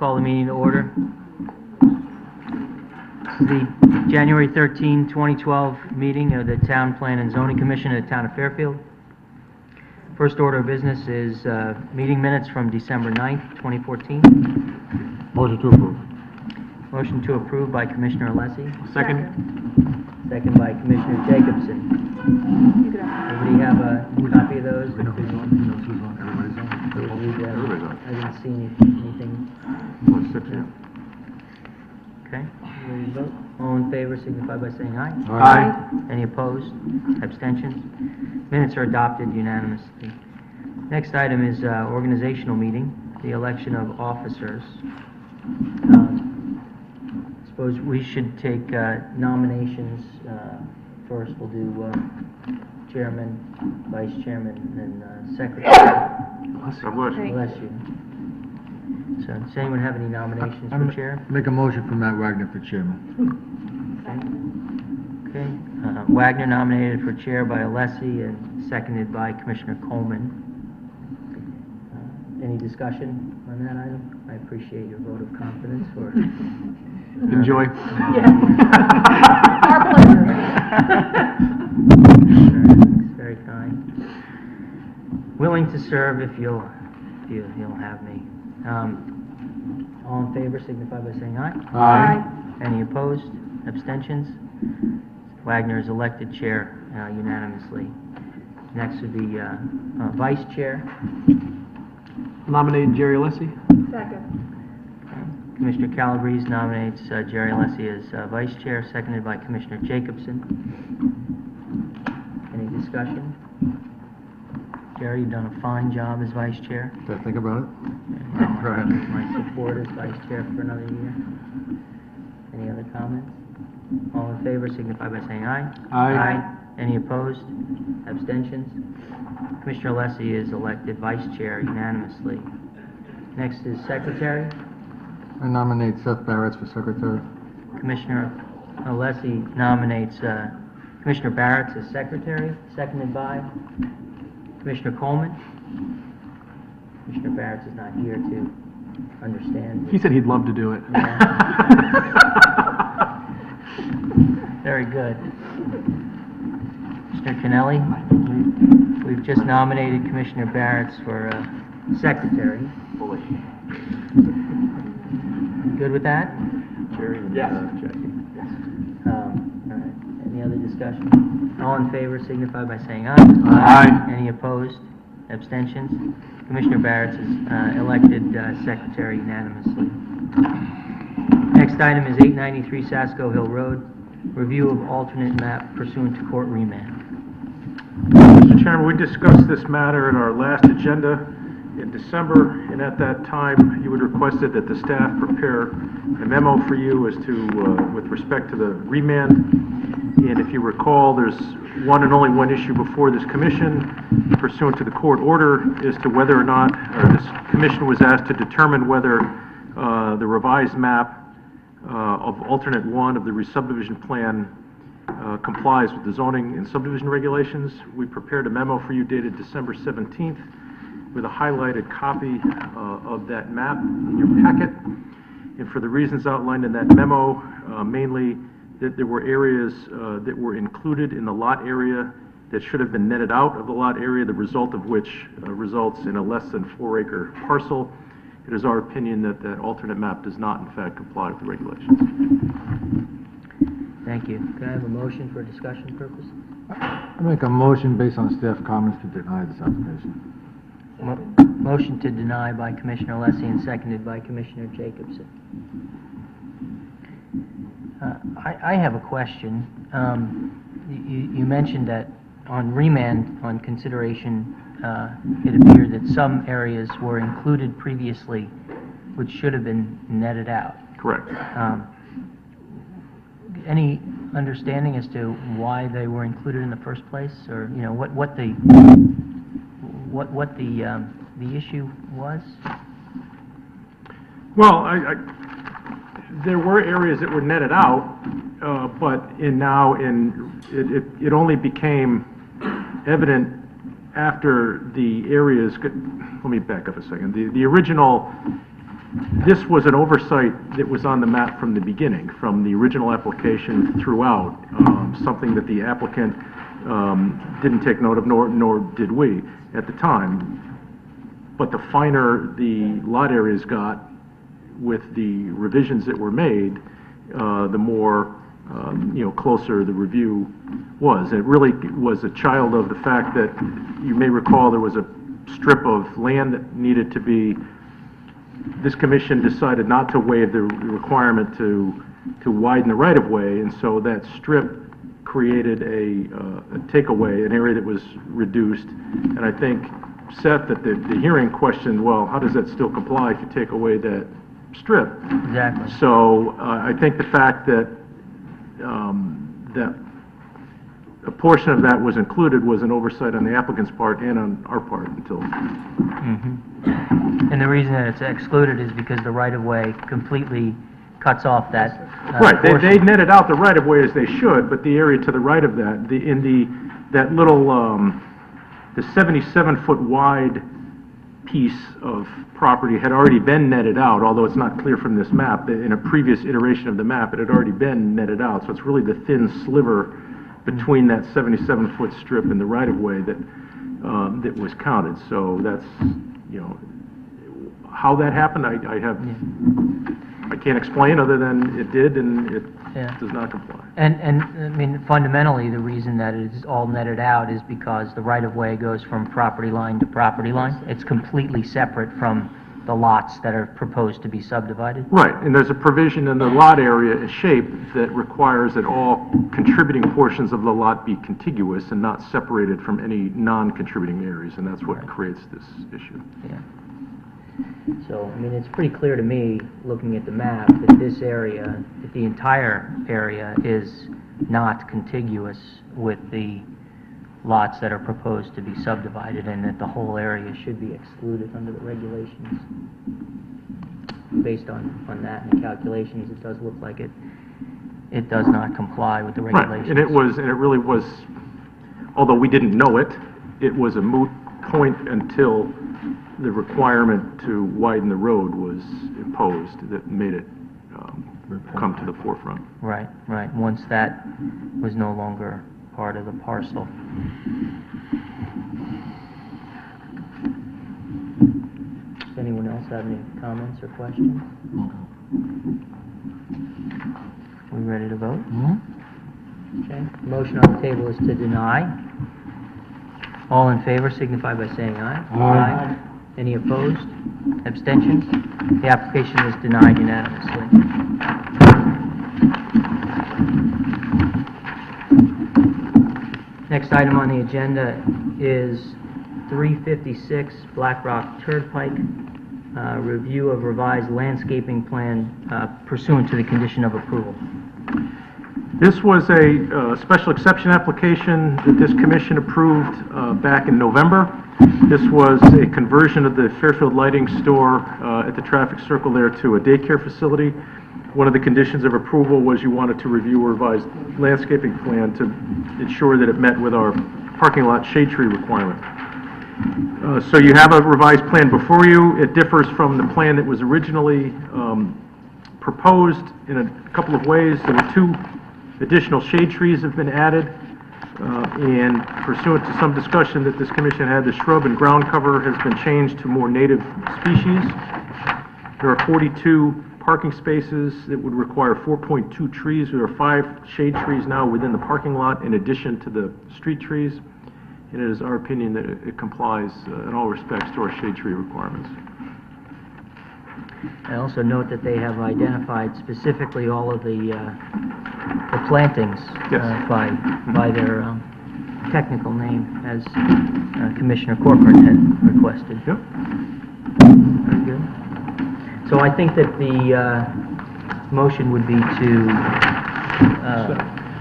Call the meeting to order. This is the January 13, 2012 meeting of the Town Plan and Zoning Commission of the Town of Fairfield. First order of business is meeting minutes from December 9th, 2014. Motion to approve. Motion to approve by Commissioner Alessi. Second. Second by Commissioner Jacobson. Everybody have a copy of those? We know who's on. He knows who's on. Everybody's on. Everybody's on. I didn't see anything. Oh, it's 6, yeah. Okay, ready to vote? All in favor signify by saying aye. Aye. Any opposed? Abstentions? Minutes are adopted unanimously. Next item is organizational meeting, the election of officers. Suppose we should take nominations. First we'll do chairman, vice chairman, and secretary. Bless you. So, does anyone have any nominations for chair? Make a motion for Matt Wagner for chairman. Okay. Wagner nominated for chair by Alessi and seconded by Commissioner Coleman. Any discussion on that item? I appreciate your vote of confidence for... Enjoy. Our pleasure. Very kind. Willing to serve if you'll have me. All in favor signify by saying aye. Aye. Any opposed? Abstentions? Wagner is elected chair unanimously. Next would be vice chair. Nominate Jerry Alessi. Second. Commissioner Calabrese nominates Jerry Alessi as vice chair, seconded by Commissioner Jacobson. Any discussion? Jerry, you've done a fine job as vice chair. Did I think about it? Yeah, Go ahead. My support as vice chair for another year. Any other comments? All in favor signify by saying aye. Aye. Any opposed? Abstentions? Commissioner Alessi is elected vice chair unanimously. Next is secretary. I nominate Seth Barrett for secretary. Commissioner Alessi nominates Commissioner Barrett as secretary, seconded by Commissioner Coleman. Commissioner Barrett is not here to understand. He said he'd love to do it. Very good. Commissioner Kennelly, we've just nominated Commissioner Barrett for secretary. Good with that? Jerry. Yes. All right. Any other discussion? All in favor signify by saying aye. Aye. Any opposed? Abstentions? Commissioner Barrett is elected secretary unanimously. Next item is 893 Sasko Hill Road, review of alternate map pursuant to court remand. Mr. Chairman, we discussed this matter in our last agenda in December, and at that time, you had requested that the staff prepare a memo for you as to, with respect to the remand. And if you recall, there's one and only one issue before this commission pursuant to the court order as to whether or not this commission was asked to determine whether the revised map of alternate 1 of the re-subdivision plan complies with the zoning and subdivision regulations. We prepared a memo for you dated December 17th with a highlighted copy of that map in your packet. And for the reasons outlined in that memo, mainly that there were areas that were included in the lot area that should have been netted out of the lot area, the result of which results in a less than 4-acre parcel. It is our opinion that that alternate map does not, in fact, comply with the regulations. Thank you. Can I have a motion for discussion purposes? I make a motion based on staff comments to deny this application. Motion to deny by Commissioner Alessi and seconded by Commissioner Jacobson. I have a question. You mentioned that on remand, on consideration, it appeared that some areas were included previously which should have been netted out. Correct. Any understanding as to why they were included in the first place, or you know what the issue was? Well, there were areas that were netted out, but it only became evident after the areas. Let me back up a second. The original this was an oversight that was on the map from the beginning, from the original application throughout, something that the applicant didn't take note of, nor did we at the time. But the finer the lot areas got with the revisions that were made, the more, closer the review was. It really was a child of the fact that, you may recall, there was a strip of land that needed to be, this commission decided not to waive the requirement to widen the right-of-way, and so that strip created a takeaway, an area that was reduced. And I think, Seth, at the hearing questioned, well, how does that still comply if you take away that strip? Exactly. So I think the fact that that a portion of that was included was an oversight on the applicant's part and on our part until. And the reason that it's excluded is because the right-of-way completely cuts off that Right, they portion. netted out the right-of-way as they should, but the area to the right of that, that little, the 77-foot wide piece of property had already been netted out, although it's not clear from this map. In a previous iteration of the map, it had already been netted out, so it's really the thin sliver between that 77-foot strip and the right-of-way that was counted. So that's, how that happened, I can't explain, other than it did, and it Yeah. does not comply. And, I mean, fundamentally, the reason that it is all netted out is because the right-of-way goes from property line to property line. It's completely separate from the lots that are proposed to be subdivided. Right, and there's a provision in the lot area shape that requires that all contributing portions of the lot be contiguous and not separated from any non-contributing areas, and that's what creates this issue. Yeah. So, I mean, it's pretty clear to me, looking at the map, that this area, that the entire area is not contiguous with the lots that are proposed to be subdivided, and that the whole area should be excluded under the regulations. Based on that and the calculations, it does look like it does not comply with the Right, regulations. and it really was, although we didn't know it, it was a moot point until the requirement to widen the road was imposed that made it come to the forefront. Right, right. Once that was no longer part of the parcel. Does anyone else have any comments or questions? We ready to vote? Okay. Motion on the table is to deny. All in favor signify by saying aye. Aye. Any opposed? Abstentions? The application is denied unanimously. Next item on the agenda is 356 Black Rock Turnpike, review of revised landscaping plan pursuant to the condition of approval. This was a special exception application that this commission approved back in November. This was a conversion of the Fairfield Lighting Store at the traffic circle there to a daycare facility. One of the conditions of approval was you wanted to review a revised landscaping plan to ensure that it met with our parking lot shade tree requirement. So you have a revised plan before you. It differs from the plan that was originally proposed in a couple of ways. There were 2 additional shade trees have been added, and pursuant to some discussion that this commission had, the shrub and ground cover has been changed to more native species. There are 42 parking spaces that would require 4.2 trees. There are 5 shade trees now within the parking lot in addition to the street trees, and it is our opinion that it complies in all respects to our shade tree requirements. I also note that they have identified specifically all of the plantings Yes. by their technical name, as Commissioner Corcoran had requested. Yep. Very good. So I think that the motion would be to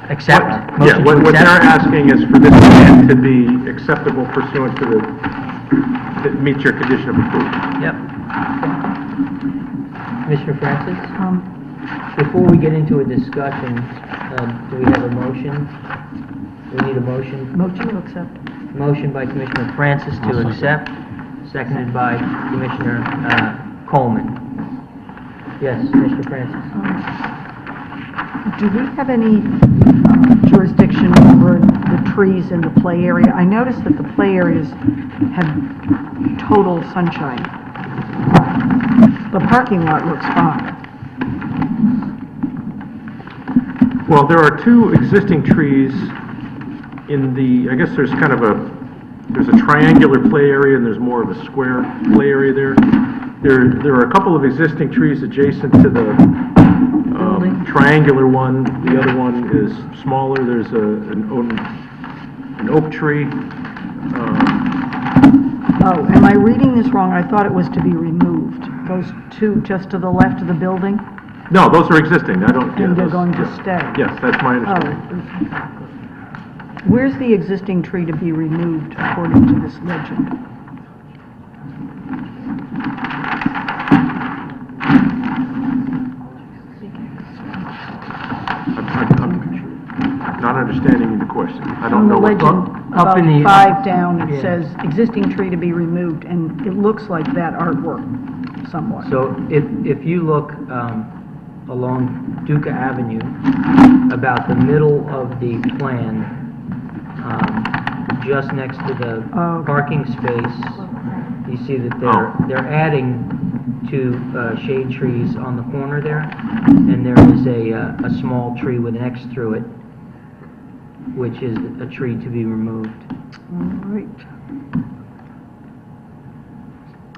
accept. Yeah, Motion to what they're accept. asking is for this plan to be acceptable pursuant to that meets your condition of approval. Yep. Commissioner Francis? Before we get into a discussion, do we have a motion? We need a motion. Motion to accept. Motion by Commissioner Francis to accept, seconded by Commissioner Coleman. Yes, Mr. Francis? Do we have any jurisdiction over the trees in the play area? I noticed that the play areas had total sunshine. The parking lot looks fine. Well, there are two existing trees in the, I guess there's kind of there's a triangular play area and there's more of a square play area there. There are a couple of existing trees adjacent to the triangular one. The other one is smaller. There's an oak tree. Oh, am I reading this wrong? I thought it was to be removed. Those two just to the left of the building? No, those are existing. I don't. And they're going to stay? Yes, that's my understanding. Oh. Where's the existing tree to be removed according to this legend? I'm not understanding the question. I don't On the know what. legend, Up about in the- 5 down, it Yeah. says existing tree to be removed, and it looks like that artwork somewhat. So if you look along Duca Avenue, about the middle of the plan, just next to the Okay. parking space, you see that they're adding to shade trees on the corner there, and there is a small tree with an X through it, which is a tree to be removed. All right.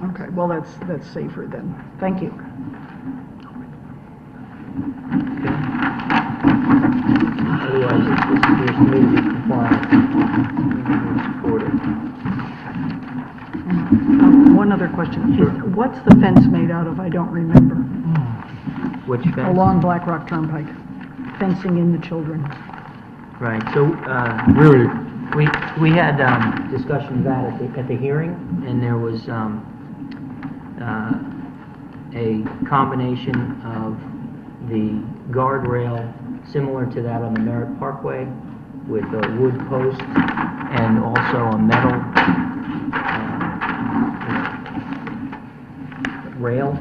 Okay, well, that's safer then. Thank you. Okay. Otherwise, this appears to me to be compliant. Support it. One other question. What's the fence made out of? I don't remember. Which fence? Along Black Rock Turnpike, fencing in the children. Right, so, Really? we had, discussion of that at the hearing, and there was, a combination of the guardrail similar to that on the Merritt Parkway with a wood post and also a metal, rail,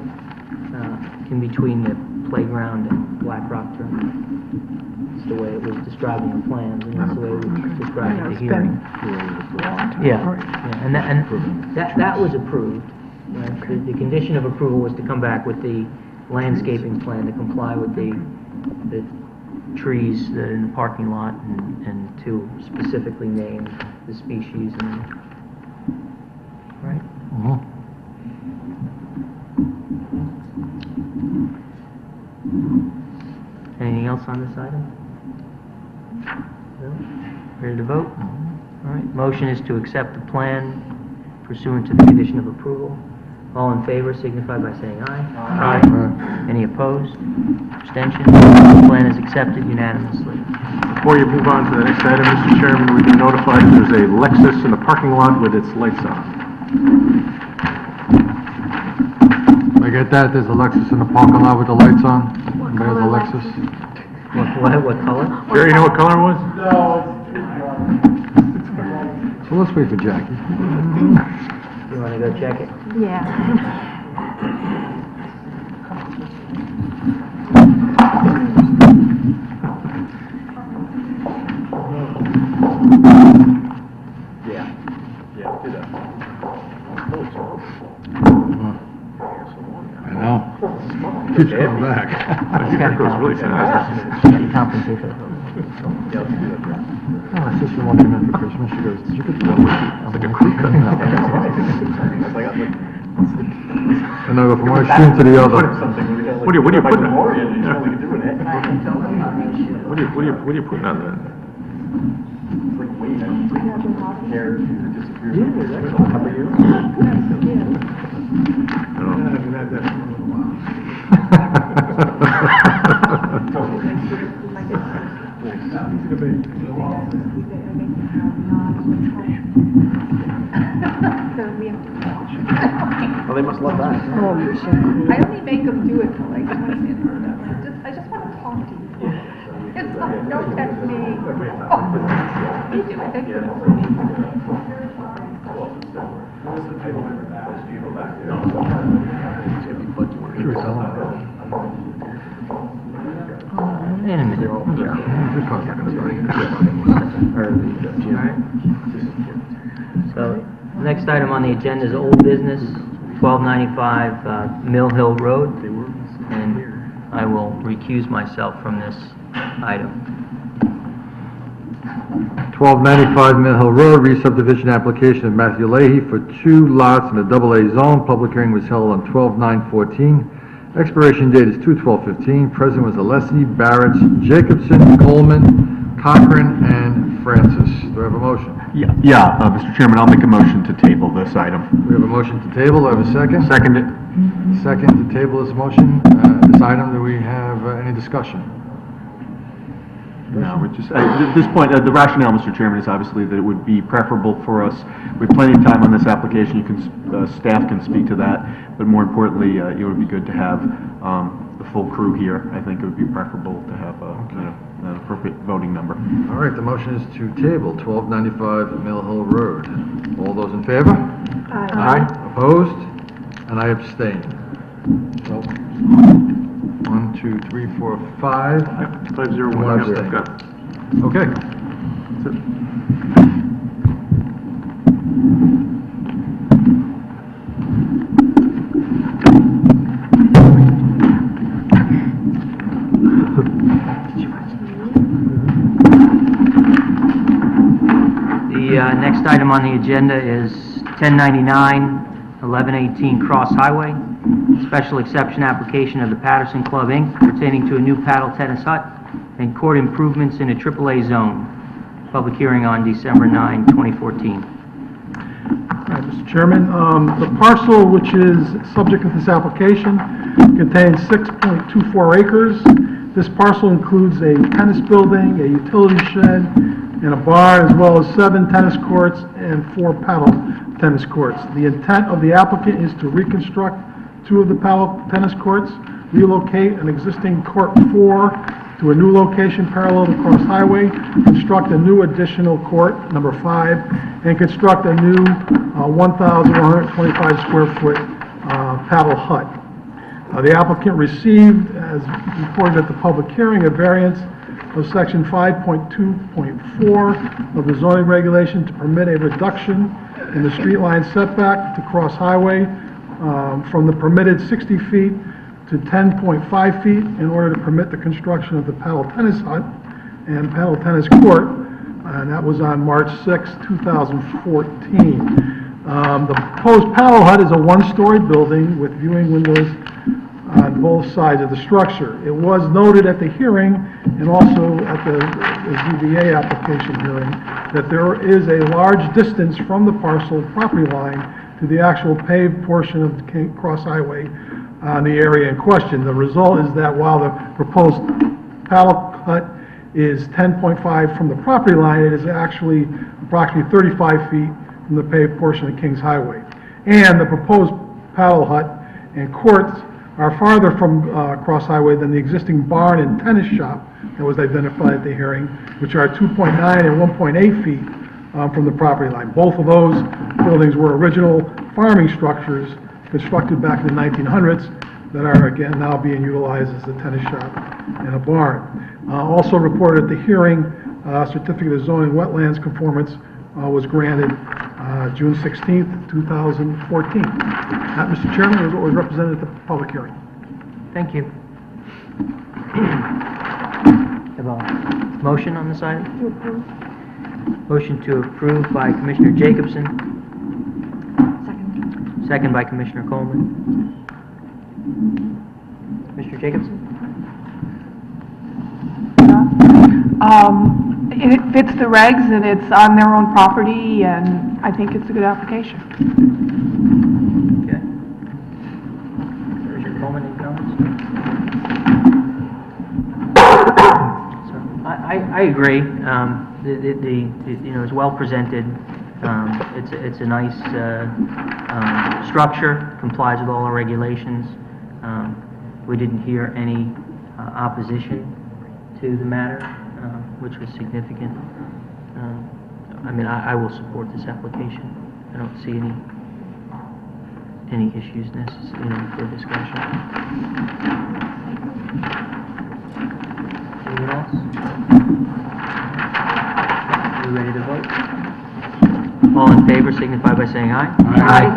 in between the playground and Black Rock Turnpike. It's the way it was described in the plans, and that's the way it was described at the It's hearing. been a long time. Yeah, All right. yeah, and that was approved. Right? The condition of approval was to come back with the landscaping plan to comply with the trees that are in the parking lot and to specifically name the species and, right? Mhm. Anything else on this item? No? Ready to vote? All right, motion is to accept the plan pursuant to the condition of approval. All in favor signify by saying aye. Aye. Any opposed? Abstention? The plan is accepted unanimously. Before you move on to the next item, Mr. Chairman, we've been notified that there's a Lexus in the parking lot with its lights on. I get that, there's a Lexus in the parking lot with the lights on? Anybody has a Lexus? What color? Jerry, you know what color it was? So let's wait for Jackie. You wanna go check it? Yeah. I know. Keeps coming back. That goes really fast. Compensate for the Oh, my sister wanted him in for Christmas, she goes, did you get the one? It's like a crew cut. And I go from one extreme to the other. What are you putting on? What are you putting on that? Well, they must love that. Oh, you're so cool. I only make them do it till like 20 minutes. I just want to talk to you. It's like, don't text me. Oh, you do it, thank you. Should we tell him? in a minute. Your car's not gonna start. So, next item on the agenda is old business, 1295 Mill Hill Road, and I will recuse myself from this item. 1295 Mill Hill Road, re-subdivision application of Matthew Leahy for 2 lots in a double-A zone. Public hearing was held on 12/9/14. Expiration date is 2/12/15. Present was Alessi, Barrett, Jacobson, Coleman, Cochran, and Francis. Do I have a motion? Mr. Chairman, I'll make a motion to table this item. We have a motion to table. Do I have a second? Second it. Second to table this motion, this item. Do we have any discussion? No, we're just, at this point, the rationale, Mr. Chairman, is obviously that it would be preferable for us, we have plenty of time on this application, you can, staff can speak to that, but more importantly, it would be good to have the full crew here. I think it would be preferable to have an appropriate voting number. All right, the motion is to table 1295 Mill Hill Road. All those in favor? Aye. Opposed? And I abstain. So, 1, 2, 3, 4, 5. 501, One yep, abstain. got it. Okay. The next item on the agenda is 1099 1118 Cross Highway, special exception application of the Patterson Club, Inc. pertaining to a new paddle tennis hut and court improvements in a AAA zone. Public hearing on December 9, 2014. Mr. Chairman, the parcel which is subject to this application contains 6.24 acres. This parcel includes a tennis building, a utility shed, and a barn, as well as 7 tennis courts and 4 paddle tennis courts. The intent of the applicant is to reconstruct 2 of the paddle tennis courts, relocate an existing court 4 to a new location parallel to Cross Highway, construct a new additional court, number 5, and construct a new 1,125 square foot paddle hut. The applicant received, as reported at the public hearing, a variance of section 5.2.4 of the zoning regulation to permit a reduction in the street line setback to Cross Highway from the permitted 60 feet to 10.5 feet in order to permit the construction of the paddle tennis hut and paddle tennis court, and that was on March 6, 2014. The proposed paddle hut is a 1-story building with viewing windows on both sides of the structure. It was noted at the hearing and also at the ZBA application hearing that there is a large distance from the parcel property line to the actual paved portion of the Cross Highway on the area in question. The result is that while the proposed paddle hut is 10.5 from the property line, it is actually approximately 35 feet from the paved portion of Kings Highway. And the proposed paddle hut and courts are farther from Cross Highway than the existing barn and tennis shop that was identified at the hearing, which are 2.9 and 1.8 feet from the property line. Both of those buildings were original farming structures constructed back in the 1900s that are again now being utilized as a tennis shop and a barn. Also reported at the hearing, certificate of zoning wetlands conformance was granted June 16th, 2014. That, Mr. Chairman, is what was represented at the public hearing. Thank you. Have a motion on this item? To approve. Motion to approve by Commissioner Jacobson, Second. second by Commissioner Coleman. Commissioner Jacobson? It fits the regs and it's on their own property and I think it's a good application. Okay. Commissioner Coleman, any comments? So, I agree. You know, it's well presented. It's a nice structure, complies with all our regulations. We didn't hear any opposition to the matter, which was significant. I mean, I will support this application. I don't see any issues necessary, for discussion. Anyone else? Are we ready to vote? All in favor signify by saying aye. Aye.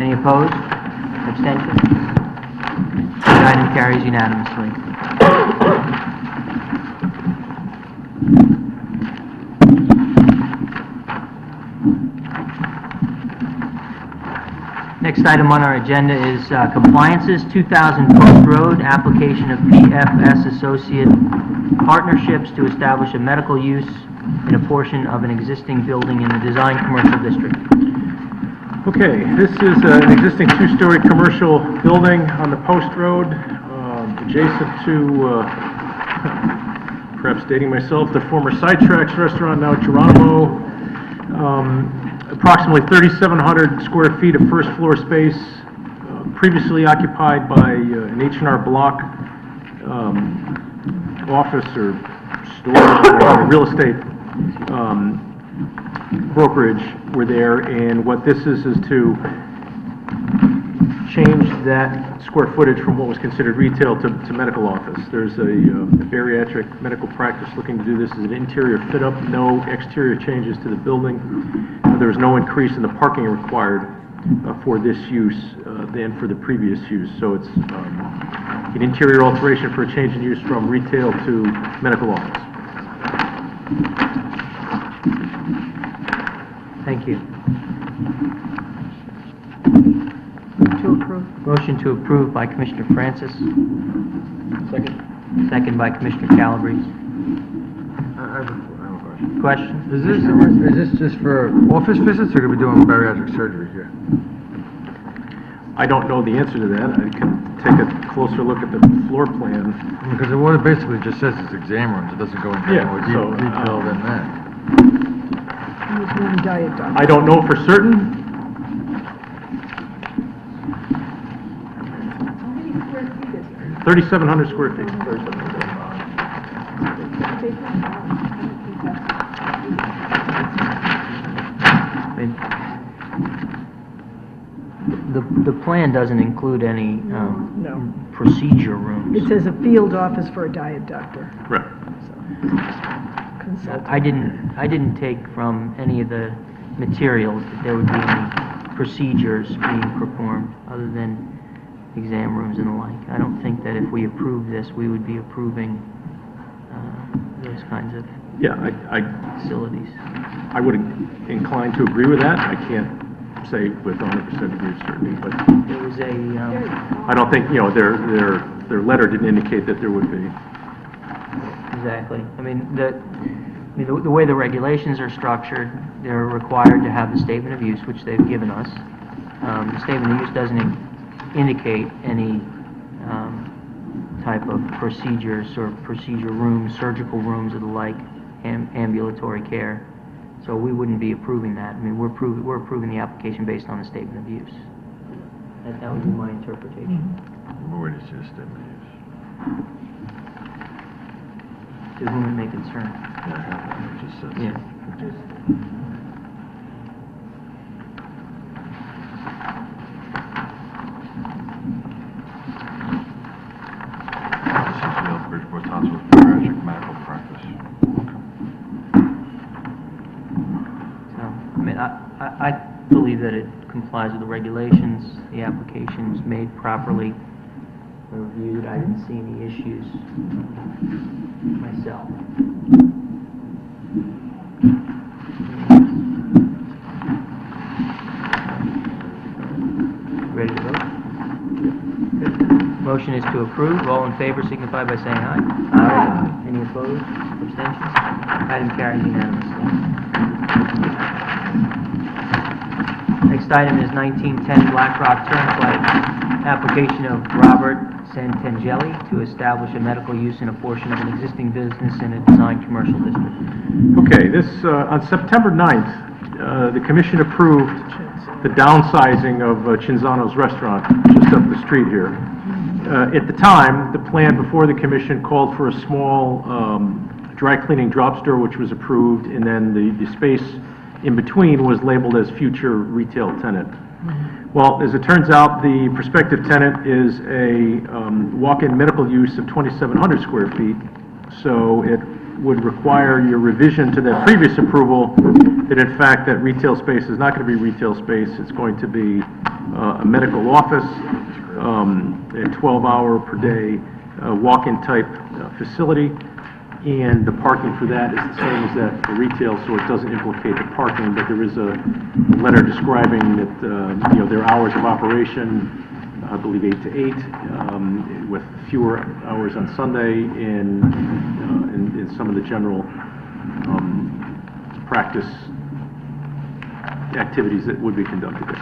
Any opposed? Abstentions? The item carries unanimously. Next item on our agenda is compliances, 2000 Post Road, application of PFS Associate Partnerships to establish a medical use in a portion of an existing building in the Design Commercial District. Okay, this is an existing two-story commercial building on the Post Road, adjacent to, perhaps dating myself, the former Sidetracks restaurant, now Geronimo. Approximately 3,700 square feet of first-floor space, previously occupied by an H&R Block office or store, real estate brokerage were there, and what this is to change that square footage from what was considered retail to medical office. There's a bariatric medical practice looking to do this as an interior fit-up, no exterior changes to the building. There's no increase in the parking required for this use than for the previous use. So it's an interior alteration for a change in use from retail to medical office. Thank you. To approve. Motion to approve by Commissioner Francis. Second. Second by Commissioner Calabrese. I have a question. Question? Is this just for office visits, or are we doing bariatric surgery here? I don't know the answer to that. I can take a closer look at the floor plan. Because it basically just says it's exam rooms, it doesn't go into any Yeah, more so, detail than that. He was one diet doctor. I don't know for certain. 3,700 square feet. The plan doesn't include any No. procedure rooms. It says a field office for a diet doctor. Right. Consultant. I didn't take from any of the materials that there would be any procedures being performed other than exam rooms and the like. I don't think that if we approve this, we would be approving those kinds of Yeah, facilities. I would incline to agree with that. I can't say with 100% degree of certainty, but There was a, I don't think, their letter didn't indicate that there would be. exactly. I mean, the way the regulations are structured, they're required to have the statement of use, which they've given us. The statement of use doesn't indicate any type of procedures or procedure rooms, surgical rooms or the like, ambulatory care. So we wouldn't be approving that. I mean, we're approving the application based on the statement of use. That would be my interpretation. Where does it say statement of use? To whom it may concern. Yeah, I have that, it just says. Yeah. This is the Bridgeport Hospital Bariatric Medical Practice. So, I mean, I believe that it complies with the regulations. The application was made properly, reviewed. I didn't see any issues myself. Ready to vote? Motion is to approve. All in favor signify by saying aye. Aye. Any opposed? Abstentions? Item carries unanimously. Next item is 1910 Black Rock Turnpike, application of Robert Santangeli to establish a medical use in a portion of an existing business in a design commercial district. Okay, this, on September 9th, the commission approved the downsizing of Cinzano's restaurant just up the street here. At the time, the plan before the commission called for a small dry cleaning drop store, which was approved, and then the space in between was labeled as future retail tenant. Well, as it turns out, the prospective tenant is a walk-in medical use of 2,700 square feet, So it would require your revision to that previous approval, that in fact that retail space is not going to be retail space, it's going to be a medical office, a 12-hour per day walk-in type facility, and the parking for that is the same as that for retail, so it doesn't implicate the parking, but there is a letter describing that, you know, their hours of operation, I believe 8 to 8, with fewer hours on Sunday and in some of the general practice activities that would be conducted there.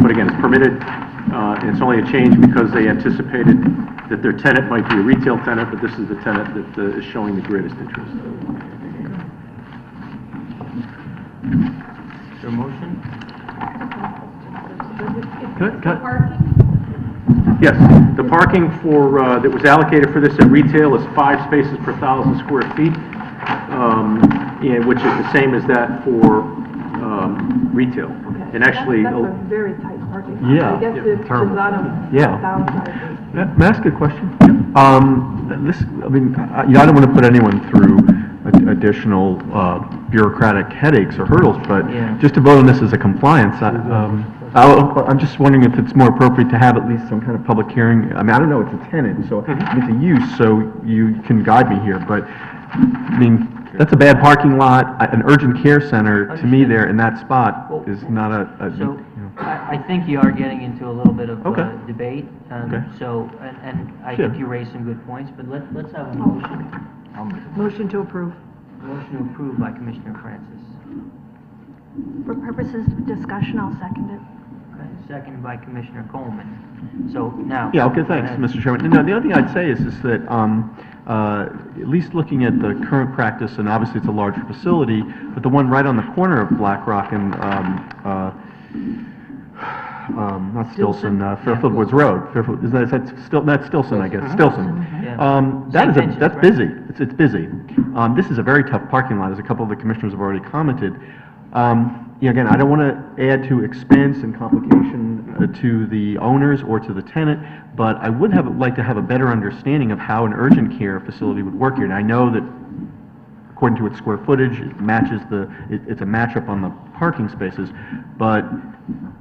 But again, it's permitted, and it's only a change because they anticipated that their tenant might be a retail tenant, but this is the tenant that is showing the greatest interest. Is there a motion? Parking? Yes, the parking for, that was allocated for this at retail is 5 spaces per 1,000 square feet, and which is the same as that for retail. And actually, That's a very tight parking. Yeah. I guess it's Chisano. Yeah. Downside. May I ask a question? This, I mean, I don't want to put anyone through additional bureaucratic headaches or hurdles, but Yeah. just to vote on this as a compliance, I'm just wondering if it's more appropriate to have at least some kind of public hearing. I mean, I don't know, it's a tenant, so it's a use, so you can guide me here, but, I mean, that's a bad parking lot. An urgent care center, to me, there in that spot is not a So, you know. I think you are getting into a little bit of Okay. debate, Okay. so, and I Sure. think you raised some good points, but let's have a motion. Motion to approve. Motion to approve by Commissioner Francis. For purposes of discussion, I'll second it. Okay, seconded by Commissioner Coleman. So now. Yeah, okay, thanks, go ahead. Mr. Chairman. No, the other thing I'd say is that, at least looking at the current practice, and obviously it's a larger facility, but the one right on the corner of Black Rock and, not Stilson, Fairfield Woods Road. Fairfield, that's Stilson, I guess, Stilson. Yeah. That Same is, benches, that's right? busy. It's busy. This is a very tough parking lot, as a couple of the commissioners have already commented. Yeah, again, I don't want to add to expense and complication to the owners or to the tenant, but I would like to have a better understanding of how an urgent care facility would work here. And I know that according to its square footage, it matches it's a matchup on the parking spaces, but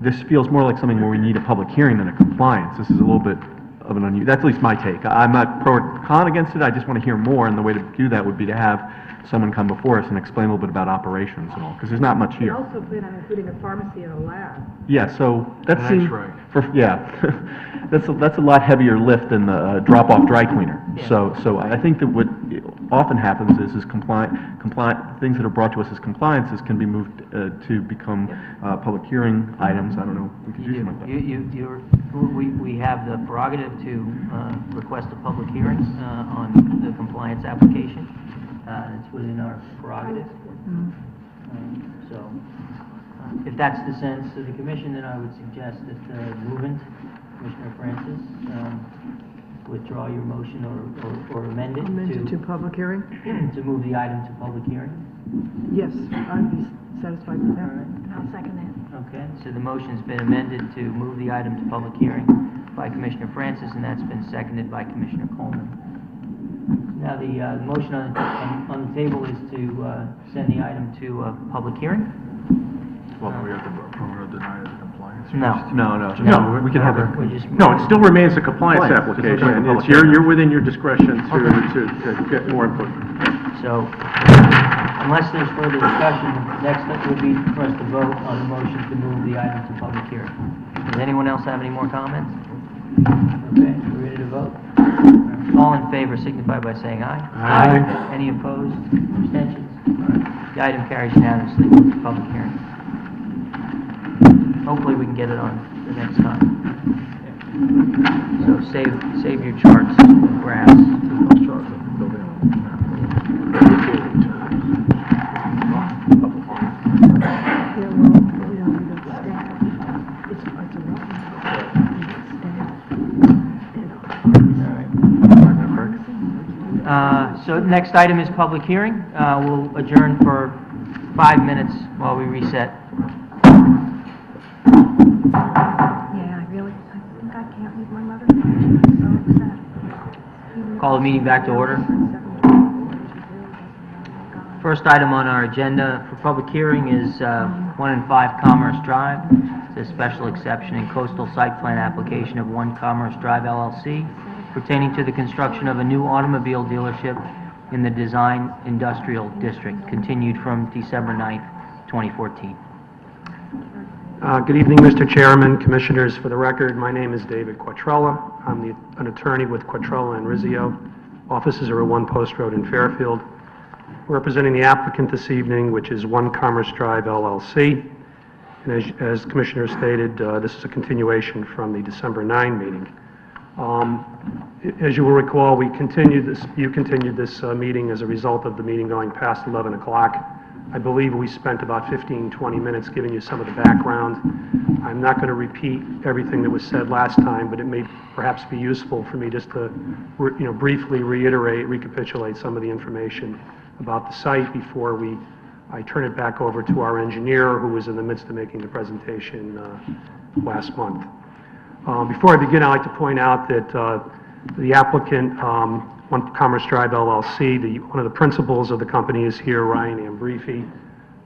this feels more like something where we need a public hearing than a compliance. This is a little bit of an unusual, that's at least my take. I'm not pro or con against it, I just want to hear more, and the way to do that would be to have someone come before us and explain a little bit about operations and all, because there's not much We here. also plan on including a pharmacy and a lab. Yeah, so that An seems, X-ray. yeah, that's a lot heavier lift than the drop-off dry cleaner. Yeah. So I think that what often happens is compliant things that are brought to us as compliances can be moved to become public hearing items. I don't know, we could do something like that. We have the prerogative to request a public hearing on the compliance application. It's within our prerogative. So, if that's the sense of the commission, then I would suggest that movant, Commissioner Francis, withdraw your motion or amend it Amended to public hearing? to move the item to public hearing. Yes, I'd be satisfied with All that. right. I'll second that. Okay, so the motion's been amended to move the item to public hearing by Commissioner Francis, and that's been seconded by Commissioner Coleman. Now, the motion on the table is to send the item to public hearing? Well, we have to approve or deny the compliance. No, we can have We a, just. No, it still remains a compliance Compliance. application, and Public it's you're within your discretion to get more input. So, unless there's further discussion, next up would be for us to vote on the motion to move the item to public hearing. Does anyone else have any more comments? Okay, we're ready to vote? All in favor signify by saying aye. Aye. Any opposed? Abstentions? The item carries unanimously, move to public hearing. Hopefully we can get it on the next time. So save your charts and graphs. Yeah, well, we got staff. It's a lot. Staff. So next item is public hearing. We'll adjourn for 5 minutes while we reset. Yeah, I think I can't leave my mother. I'm so upset. Even Call the meeting back to order. First item on our agenda for public hearing is 1 and 5 Commerce Drive. It's a special exception and coastal site plan application of 1 Commerce Drive LLC pertaining to the construction of a new automobile dealership in the Design Industrial District, continued from December 9th, 2014. Good evening, Mr. Chairman, Commissioners. For the record, my name is David Quattrella. I'm an attorney with Quattrella and Rizzio. Offices are at 1 Post Road in Fairfield. We're representing the applicant this evening, which is 1 Commerce Drive LLC. And as Commissioner stated, this is a continuation from the December 9 meeting. As you will recall, you continued this meeting as a result of the meeting going past 11 o'clock. I believe we spent about 15-20 minutes giving you some of the background. I'm not going to repeat everything that was said last time, but it may perhaps be useful for me just to briefly recapitulate some of the information about the site before I turn it back over to our engineer, who was in the midst of making the presentation last month. Before I begin, I'd like to point out that the applicant, 1 Commerce Drive LLC, one of the principals of the company is here, Ryan Ambrifi,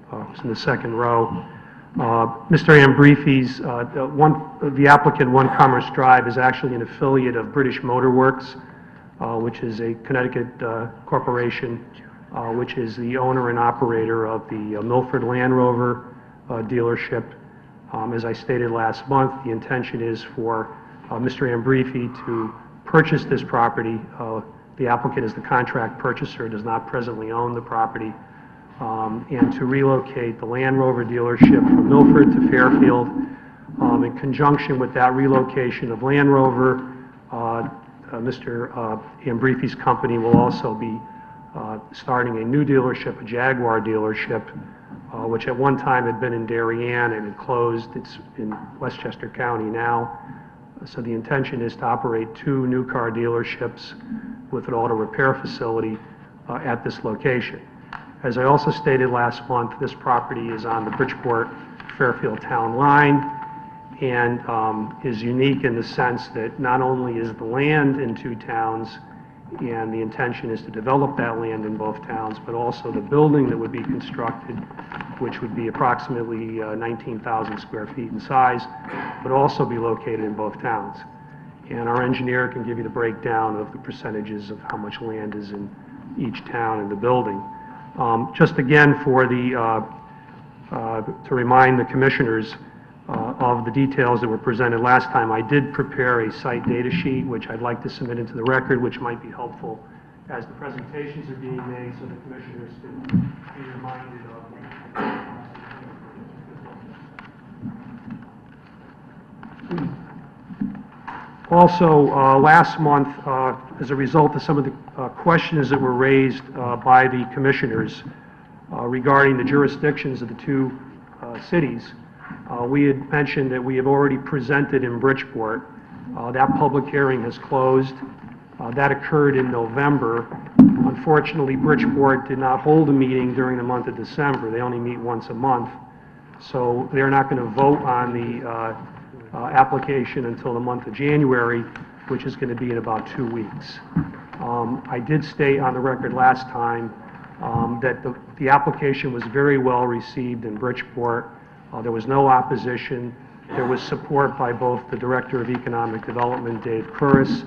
who's in the second row. Mr. Ambrifi's, the applicant, 1 Commerce Drive, is actually an affiliate of British Motor Works, which is a Connecticut corporation, which is the owner and operator of the Milford Land Rover dealership. As I stated last month, the intention is for Mr. Ambrifi to purchase this property. The applicant is the contract purchaser, does not presently own the property, and to relocate the Land Rover dealership from Milford to Fairfield. In conjunction with that relocation of Land Rover, Mr. Ambrifi's company will also be starting a new dealership, a Jaguar dealership, which at one time had been in Darien and had closed. It's in Westchester County now. So the intention is to operate 2 new car dealerships with an auto repair facility at this location. As I also stated last month, this property is on the Bridgeport-Fairfield town line and is unique in the sense that not only is the land in 2 towns, and the intention is to develop that land in both towns, but also the building that would be constructed, which would be approximately 19,000 square feet in size, would also be located in both towns. And our engineer can give you the breakdown of the percentages of how much land is in each town and the building. Just again for to remind the commissioners of the details that were presented last time, I did prepare a site data sheet, which I'd like to submit into the record, which might be helpful as the presentations are being made, so the commissioners can be reminded of. Also, last month, as a result of some of the questions that were raised by the commissioners regarding the jurisdictions of the 2 cities, we had mentioned that we have already presented in Bridgeport. That public hearing has closed. That occurred in November. Unfortunately, Bridgeport did not hold a meeting during the month of December. They only meet once a month. So they're not going to vote on the application until the month of January, which is going to be in about 2 weeks. I did state on the record last time that the application was very well received in Bridgeport. There was no opposition. There was support by both the Director of Economic Development, Dave Couris,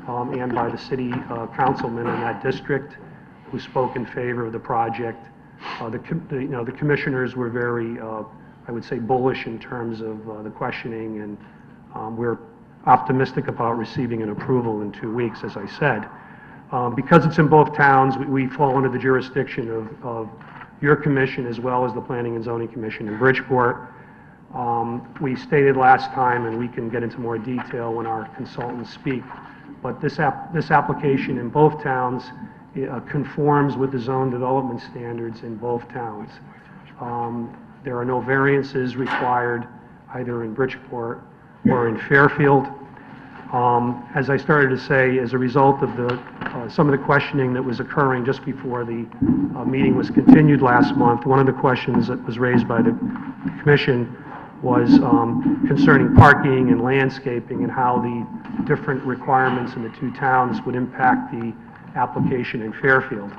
and by the city councilman in that district, who spoke in favor of the project. The commissioners were very, I would say, bullish in terms of the questioning, and we're optimistic about receiving an approval in 2 weeks, as I said. Because it's in both towns, we fall under the jurisdiction of your commission as well as the Planning and Zoning Commission in Bridgeport. We stated last time, and we can get into more detail when our consultants speak, but this application in both towns conforms with the zone development standards in both towns. There are no variances required either in Bridgeport or in Fairfield. As I started to say, as a result of some of the questioning that was occurring just before the meeting was continued last month, one of the questions that was raised by the Commission was concerning parking and landscaping and how the different requirements in the two towns would impact the application in Fairfield.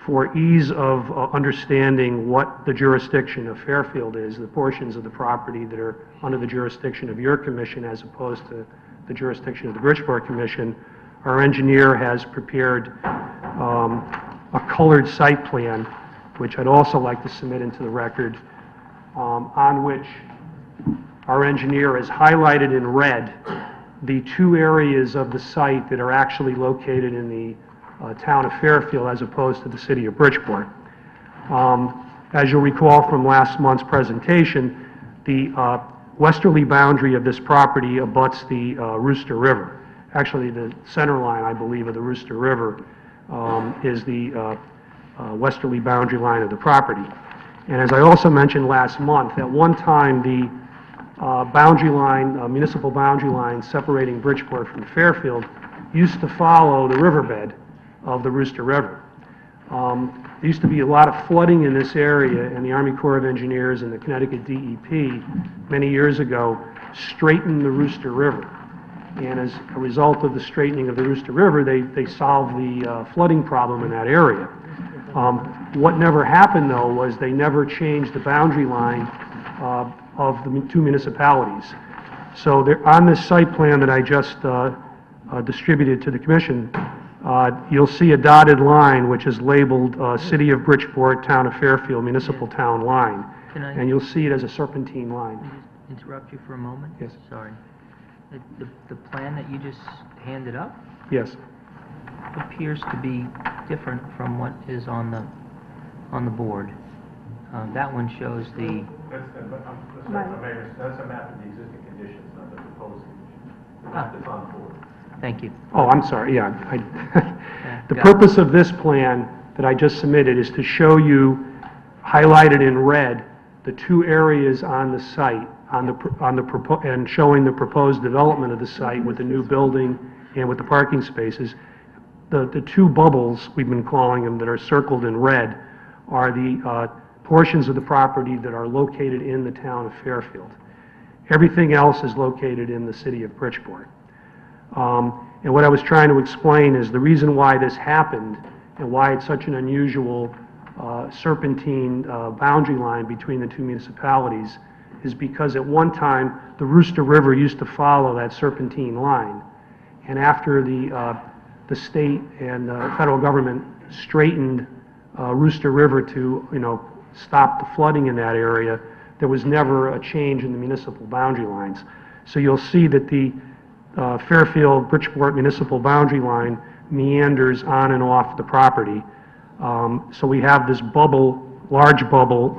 For ease of understanding what the jurisdiction of Fairfield is, the portions of the property that are under the jurisdiction of your commission as opposed to the jurisdiction of the Bridgeport Commission, our engineer has prepared a colored site plan, which I'd also like to submit into the record, on which our engineer has highlighted in red the two areas of the site that are actually located in the town of Fairfield as opposed to the city of Bridgeport. As you'll recall from last month's presentation, the westerly boundary of this property abuts the Rooster River. Actually, the center line, I believe, of the Rooster River is the westerly boundary line of the property. And as I also mentioned last month, at one time, the boundary line, municipal boundary line separating Bridgeport from Fairfield used to follow the riverbed of the Rooster River. There used to be a lot of flooding in this area, and the Army Corps of Engineers and the Connecticut DEP many years ago straightened the Rooster River. And as a result of the straightening of the Rooster River, they solved the flooding problem in that area. What never happened, though, was they never changed the boundary line of the two municipalities. So there, on this site plan that I just distributed to the commission, you'll see a dotted line which is labeled City of Bridgeport, Town of Fairfield, Municipal Town Line. And you'll see it as a serpentine line. Can I just interrupt you for a moment? Yes. Sorry. The plan that you just handed up Yes. appears to be different from what is on the board. That one shows the, That's a map of the existing conditions, not the proposed conditions. The map that's on the board. thank you. Oh, I'm sorry, yeah. The got it. purpose of this plan that I just submitted is to show you, highlighted in red, the two areas on the site, and showing the proposed development of the site with the new building and with the parking spaces. The two bubbles, we've been calling them, that are circled in red, are the portions of the property that are located in the town of Fairfield. Everything else is located in the city of Bridgeport. And what I was trying to explain is the reason why this happened and why it's such an unusual serpentine boundary line between the two municipalities is because at one time, the Rooster River used to follow that serpentine line. And after the state and federal government straightened Rooster River to, stop the flooding in that area, there was never a change in the municipal boundary lines. So you'll see that the Fairfield-Bridgeport municipal boundary line meanders on and off the property. So we have this bubble, large bubble,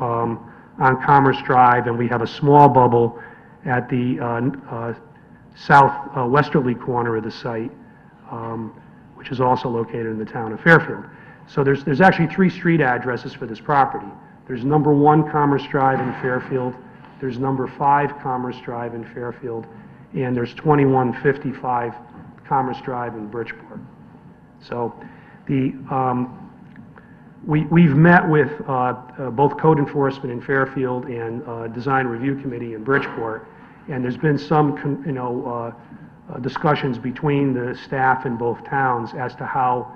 on Commerce Drive, and we have a small bubble at the southwesterly corner of the site, which is also located in the town of Fairfield. So there's actually 3 street addresses for this property. There's number 1 Commerce Drive in Fairfield, there's number 5 Commerce Drive in Fairfield, and there's 2155 Commerce Drive in Bridgeport. So we've met with both code enforcement in Fairfield and design review committee in Bridgeport, and there's been some discussions between the staff in both towns as to how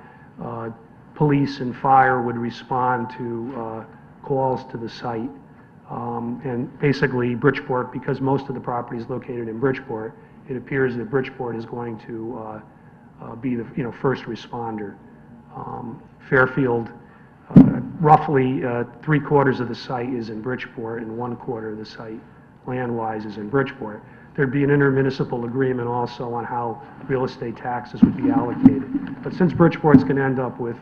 police and fire would respond to calls to the site. And basically Bridgeport, because most of the property is located in Bridgeport, it appears that Bridgeport is going to be the first responder. Fairfield, roughly 3/4 of the site is in Bridgeport, and 1/4 of the site, land-wise, is in Bridgeport. There'd be an intermunicipal agreement also on how real estate taxes would be allocated. But since Bridgeport's going to end up with,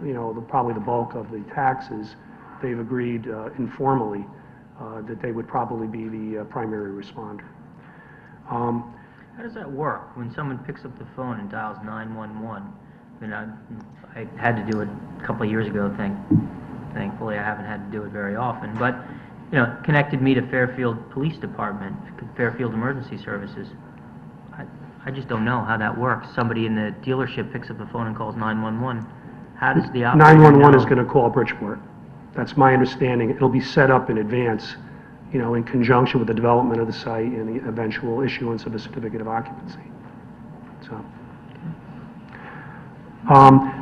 probably the bulk of the taxes, they've agreed informally that they would probably be the primary responder. How does that work when someone picks up the phone and dials 911? I mean, I had to do it a couple of years ago, thankfully I haven't had to do it very often, but, connected me to Fairfield Police Department, Fairfield Emergency Services. I just don't know how that works. Somebody in the dealership picks up the phone and calls 911. How does the operator 911 know? is going to call Bridgeport. That's my understanding. It'll be set up in advance you know, in conjunction with the development of the site and the eventual issuance of a certificate of occupancy. So.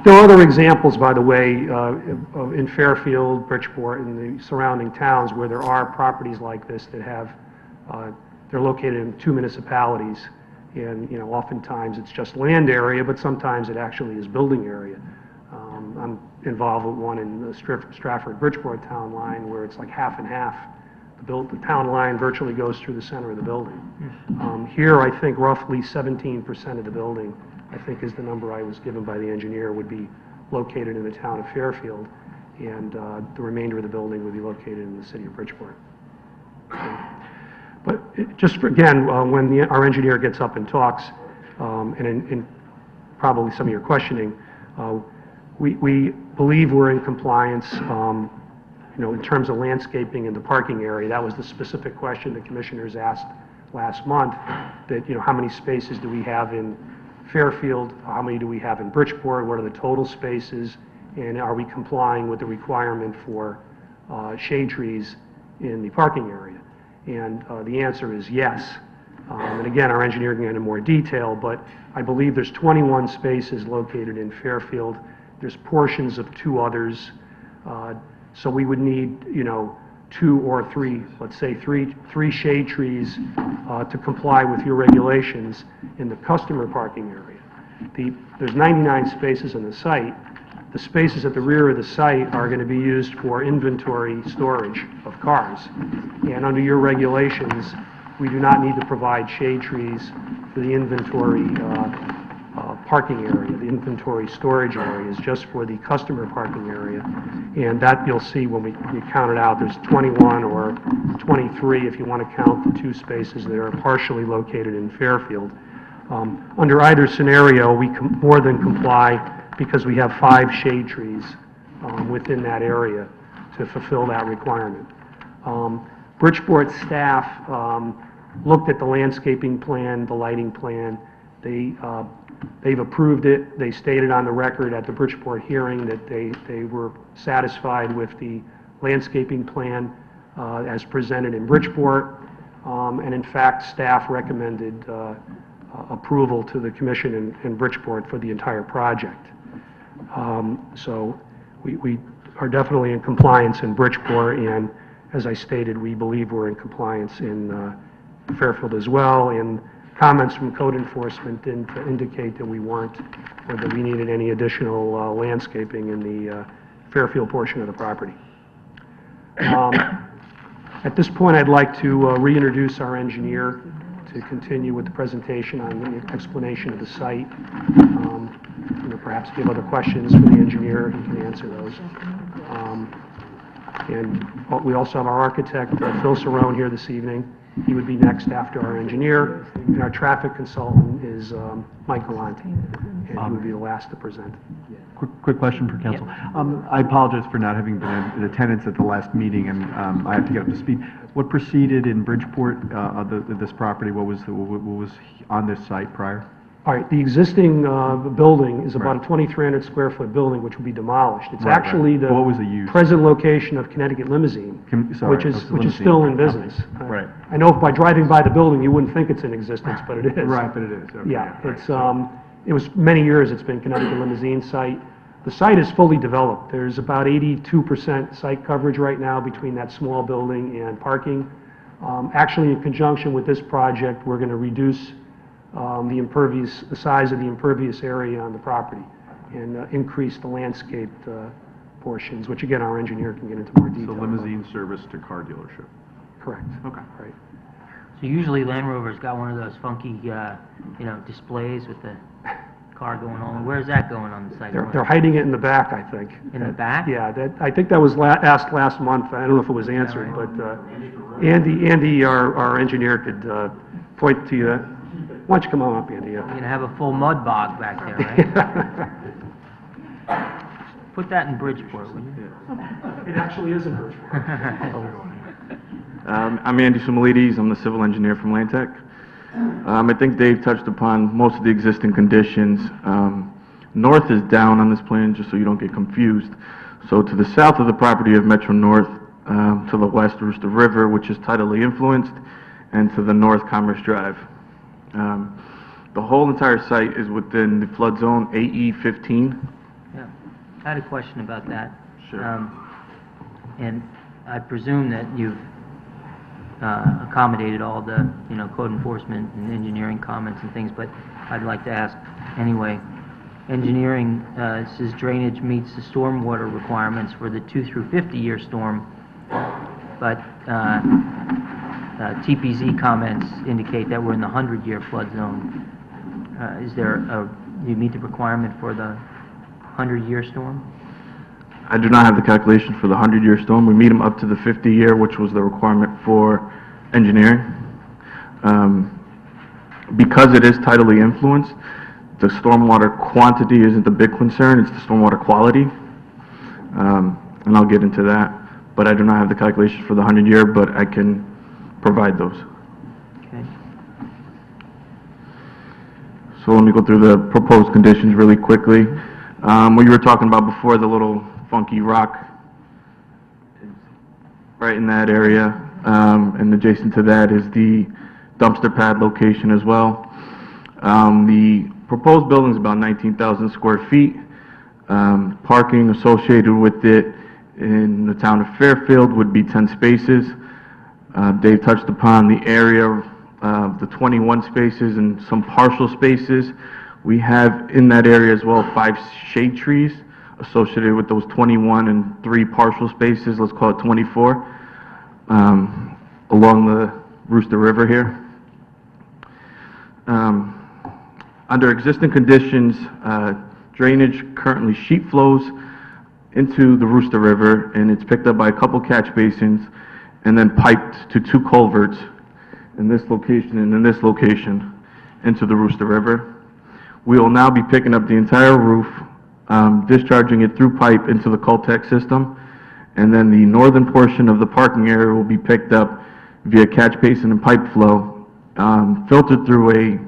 There are other examples, by the way, in Fairfield, Bridgeport, and the surrounding towns where there are properties like this that have, they're located in two municipalities, and, you know, oftentimes it's just land area, but sometimes it actually is building area. I'm involved with one in the Stratford-Bridgeport town line where it's like half and half. The town line virtually goes through the center of the building. Here, I think roughly 17% of the building, I think is the number I was given by the engineer, would be located in the town of Fairfield, and the remainder of the building would be located in the city of Bridgeport. But just for, again, when our engineer gets up and talks, and in probably some of your questioning, we believe we're in compliance, you know, in terms of landscaping and the parking area. That was the specific question the commissioners asked last month, that, you know, how many spaces do we have in Fairfield, how many do we have in Bridgeport, what are the total spaces, and are we complying with the requirement for shade trees in the parking area? And the answer is yes. And again, our engineer can get into more detail, but I believe there's 21 spaces located in Fairfield. There's portions of 2 others. So we would need, you know, 2 or 3, let's say three shade trees to comply with your regulations in the customer parking area. There's 99 spaces in the site. The spaces at the rear of the site are going to be used for inventory storage of cars. And under your regulations, we do not need to provide shade trees for the inventory parking area. The inventory storage area is just for the customer parking area. And that you'll see when you count it out. There's 21 or 23 if you want to count the 2 spaces that are partially located in Fairfield. Under either scenario, we more than comply because we have 5 shade trees within that area to fulfill that requirement. Bridgeport staff looked at the landscaping plan, the lighting plan. They've approved it. They stated on the record at the Bridgeport hearing that they were satisfied with the landscaping plan as presented in Bridgeport. And in fact, staff recommended approval to the commission in Bridgeport for the entire project. So we are definitely in compliance in Bridgeport, and as I stated, we believe we're in compliance in Fairfield as well. And comments from code enforcement didn't indicate that we weren't, or that we needed any additional landscaping in the Fairfield portion of the property. At this point, I'd like to reintroduce our engineer to continue with the presentation on the explanation of the site. You know, perhaps if you have other questions for the engineer, he can answer those. And we also have our architect, Phil Cerrone, here this evening. He would be next after our engineer. And our traffic consultant is Mike Galante, and he would be the last to present. Quick question for council. I apologize for not having been in attendance at the last meeting, and I have to get up to speed. What proceeded in Bridgeport, this property? What was on this site prior? All right, the existing building is about a 2,300 square foot building which will be demolished. It's actually the What was the use? present location of Connecticut Limousine, which is still in business. Right. I know by driving by the building, you wouldn't think it's in existence, but it is. Right, but it is. Okay, Yeah, right. it's, it was many years it's been Connecticut Limousine site. The site is fully developed. There's about 82% site coverage right now between that small building and parking. Actually, in conjunction with this project, we're going to reduce the size of the impervious area on the property and increase the landscaped portions, which again, our engineer can get into more detail. So limousine service to car dealership. Correct. Okay. Right. So usually Land Rover's got one of those funky, you know, displays with the car going on. Where's that going on the site? They're hiding it in the back, I think. In the back? Yeah, I think that was asked last month. I don't know if it was answered, but Andy, our engineer, could point to you. Why don't you come on up, Andy? You're gonna have a full mud bog back there, right? Put that in Bridgeport, wouldn't you? It actually is in Bridgeport. I'm Andy Similides. I'm the civil engineer from Land-Tech. I think Dave touched upon most of the existing conditions. North is down on this plan, just so you don't get confused. So to the south of the property of Metro North, to the west, Rooster River, which is tidally influenced, and to the north, Commerce Drive. The whole entire site is within the flood zone AE 15. Yeah, I had a question about that. Sure. And I presume that you've accommodated all the, code enforcement and engineering comments and things, but I'd like to ask anyway. Engineering says drainage meets the stormwater requirements for the 2 through 50-year storm, but TPZ comments indicate that we're in the 100-year flood zone. Do you meet the requirement for the 100-year storm? I do not have the calculation for the 100-year storm. We meet them up to the 50-year, which was the requirement for engineering. Because it is tidally influenced, the stormwater quantity isn't the big concern, it's the stormwater quality. And I'll get into that. But I do not have the calculation for the 100-year, but I can provide those. Okay. So let me go through the proposed conditions really quickly. What you were talking about before, the little funky rock, is right in that area, and adjacent to that is the dumpster pad location as well. The proposed building is about 19,000 square feet. Parking associated with it in the town of Fairfield would be 10 spaces. Dave touched upon the area of the 21 spaces and some partial spaces. We have in that area as well 5 shade trees associated with those 21 and 3 partial spaces, let's call it 24, along the Rooster River here. Under existing conditions, drainage currently sheet flows into the Rooster River, and it's picked up by a couple catch basins and then piped to 2 culverts in this location and in this location into the Rooster River. We will now be picking up the entire roof, discharging it through pipe into the Coltex system, and then the northern portion of the parking area will be picked up via catch basin and pipe flow, filtered through a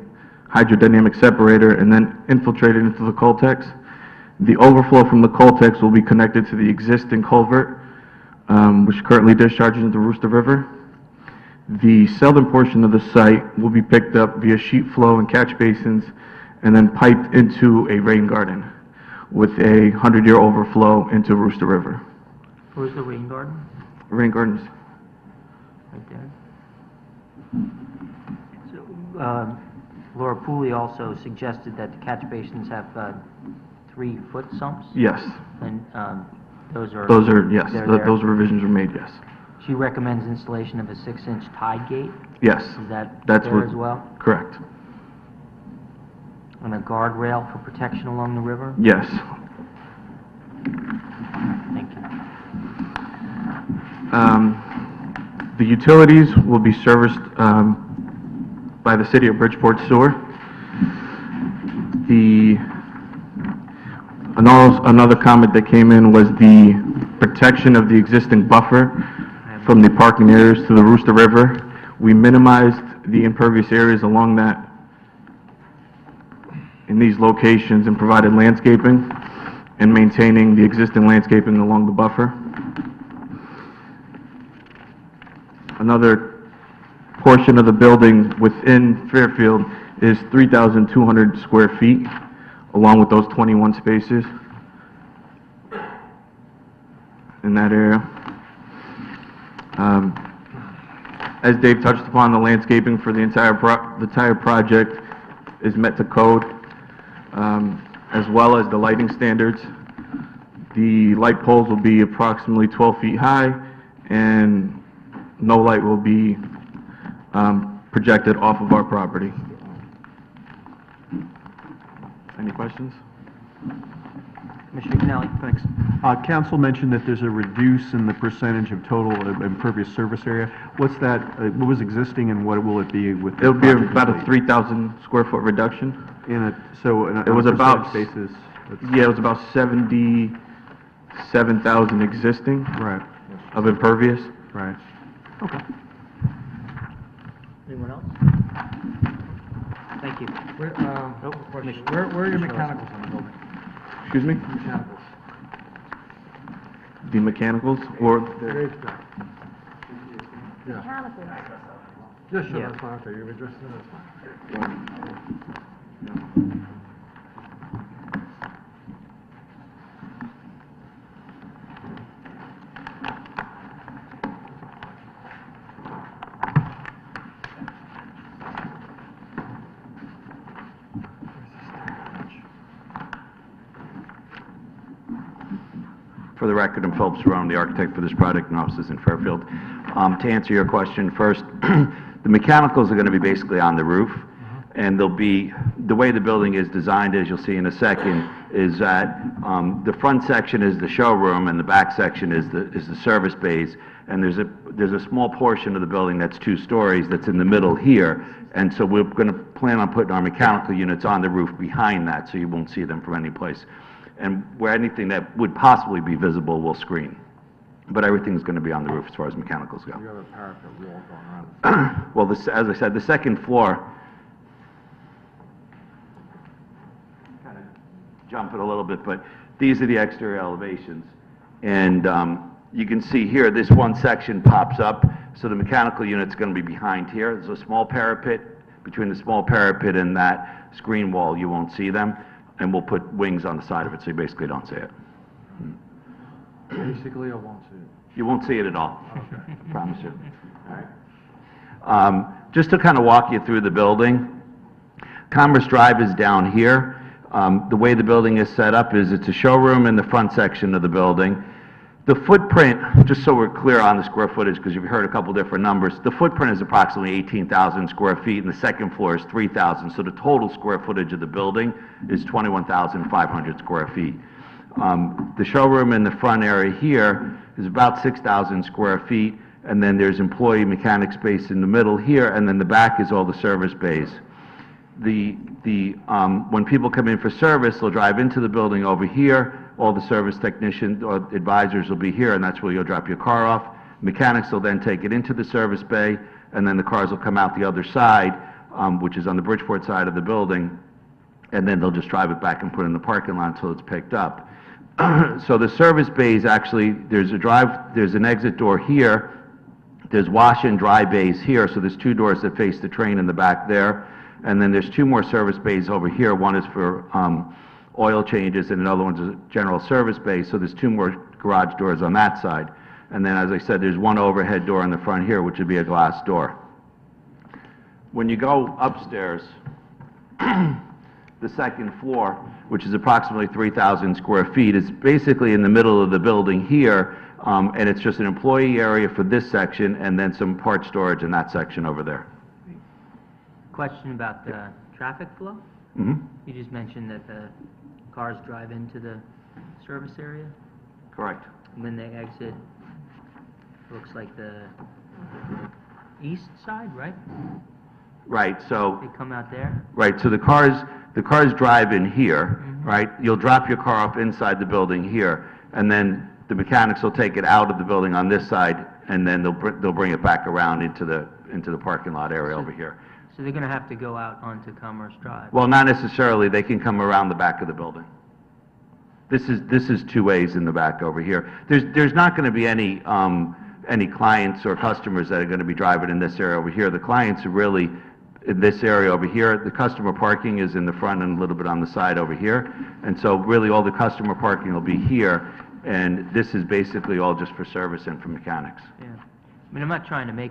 hydrodynamic separator, and then infiltrated into the Coltex. The overflow from the Coltex will be connected to the existing culvert, which currently discharges into Rooster River. The southern portion of the site will be picked up via sheet flow and catch basins, and then piped into a rain garden with a 100-year overflow into Rooster River. Where's the rain garden? Rain gardens. Right there. So, Laura Pooley also suggested that the catch basins have 3-foot sumps? Yes. And those are... Yes, they're there. those revisions were made, yes. She recommends installation of a 6-inch tide gate. Yes. Is that That's there what- as well? Correct. And a guardrail for protection along the river? Yes. Thank you. The utilities will be serviced by the City of Bridgeport Sewer. Another comment that came in was the protection of the existing buffer from the parking areas to the Rooster River. We minimized the impervious areas along that in these locations and provided landscaping and maintaining the existing landscaping along the buffer. Another portion of the building within Fairfield is 3,200 square feet, along with those 21 spaces in that area. As Dave touched upon, the landscaping for the entire project is met to code, as well as the lighting standards. The light poles will be approximately 12 feet high, and no light will be projected off of our property. Any questions? Commissioner Canelli? Thanks. Council mentioned that there's a reduce in the percentage of total impervious surface area. What's that, what was existing and what will it be with the It'll be project about a complete? 3,000 square foot reduction. It was about- basis, Yeah, it was about 77,000 existing right, of impervious. right. Okay. Anyone else? Thank you. Where are your mechanicals in the building? Excuse me? Mechanicals. The mechanicals or The HVAC. mechanical. Yeah, sure, Yeah. that's fine, okay, you're addressing it, that's fine. For the record, I'm Philip Serrano, the architect for this project and offices in Fairfield. To answer your question first, the mechanicals are going to be basically on the roof, and they'll be, the way the building is designed, as you'll see in a second, is that the front section is the showroom and the back section is the service bays, and there's a small portion of the building that's 2 stories that's in the middle here, and so we're going to plan on putting our mechanical units on the roof behind that, so you won't see them from any place. And where anything that would possibly be visible will screen. But everything's going to be on the roof as far as mechanicals go. You have a parapet wall going around. Well, as I said, the second floor, kind of jumping a little bit, but these are the exterior elevations. And you can see here, this one section pops up, so the mechanical unit's going to be behind here. There's a small parapet. Between the small parapet and that screen wall, you won't see them. And we'll put wings on the side of it, so you basically don't see it. Basically, I won't see it. You won't see it at all. I promise you. All right. Just to kind of walk you through the building, Commerce Drive is down here. The way the building is set up is it's a showroom in the front section of the building. The footprint, just so we're clear on the square footage, because you've heard a couple different numbers, the footprint is approximately 18,000 square feet, and the second floor is 3,000, so the total square footage of the building is 21,500 square feet. The showroom in the front area here is about 6,000 square feet, and then there's employee mechanic space in the middle here, and then the back is all the service bays. When people come in for service, they'll drive into the building over here. All the service technicians or advisors will be here, and that's where you'll drop your car off. Mechanics will then take it into the service bay, and then the cars will come out the other side, which is on the Bridgeport side of the building, and then they'll just drive it back and put it in the parking lot until it's picked up. So the service bays, actually, there's an exit door here. There's wash and dry bays here, so there's 2 doors that face the train in the back there. And then there's 2 more service bays over here. One is for oil changes, and another one's a general service bay, so there's 2 more garage doors on that side. And then, as I said, there's 1 overhead door in the front here, which would be a glass door. When you go upstairs, the second floor, which is approximately 3,000 square feet, is basically in the middle of the building here, and it's just an employee area for this section, and then some part storage in that section over there. Question about the traffic flow? Mm-hmm. You just mentioned that the cars drive into the service area. Correct. When they exit, looks like the east side, right? Right, so... They come out there? Right, so the cars drive in here, right? You'll drop your car off inside the building here, and then the mechanics will take it out of the building on this side, and then they'll bring it back around into the parking lot area over here. So they're gonna have to go out onto Commerce Drive? Well, not necessarily, they can come around the back of the building. This is 2 ways in the back over here. There's not gonna be any clients or customers that are gonna be driving in this area over here. The clients are really in this area over here. The customer parking is in the front and a little bit on the side over here. And so really all the customer parking will be here, and this is basically all just for service and for mechanics. Yeah. I mean, I'm not trying to make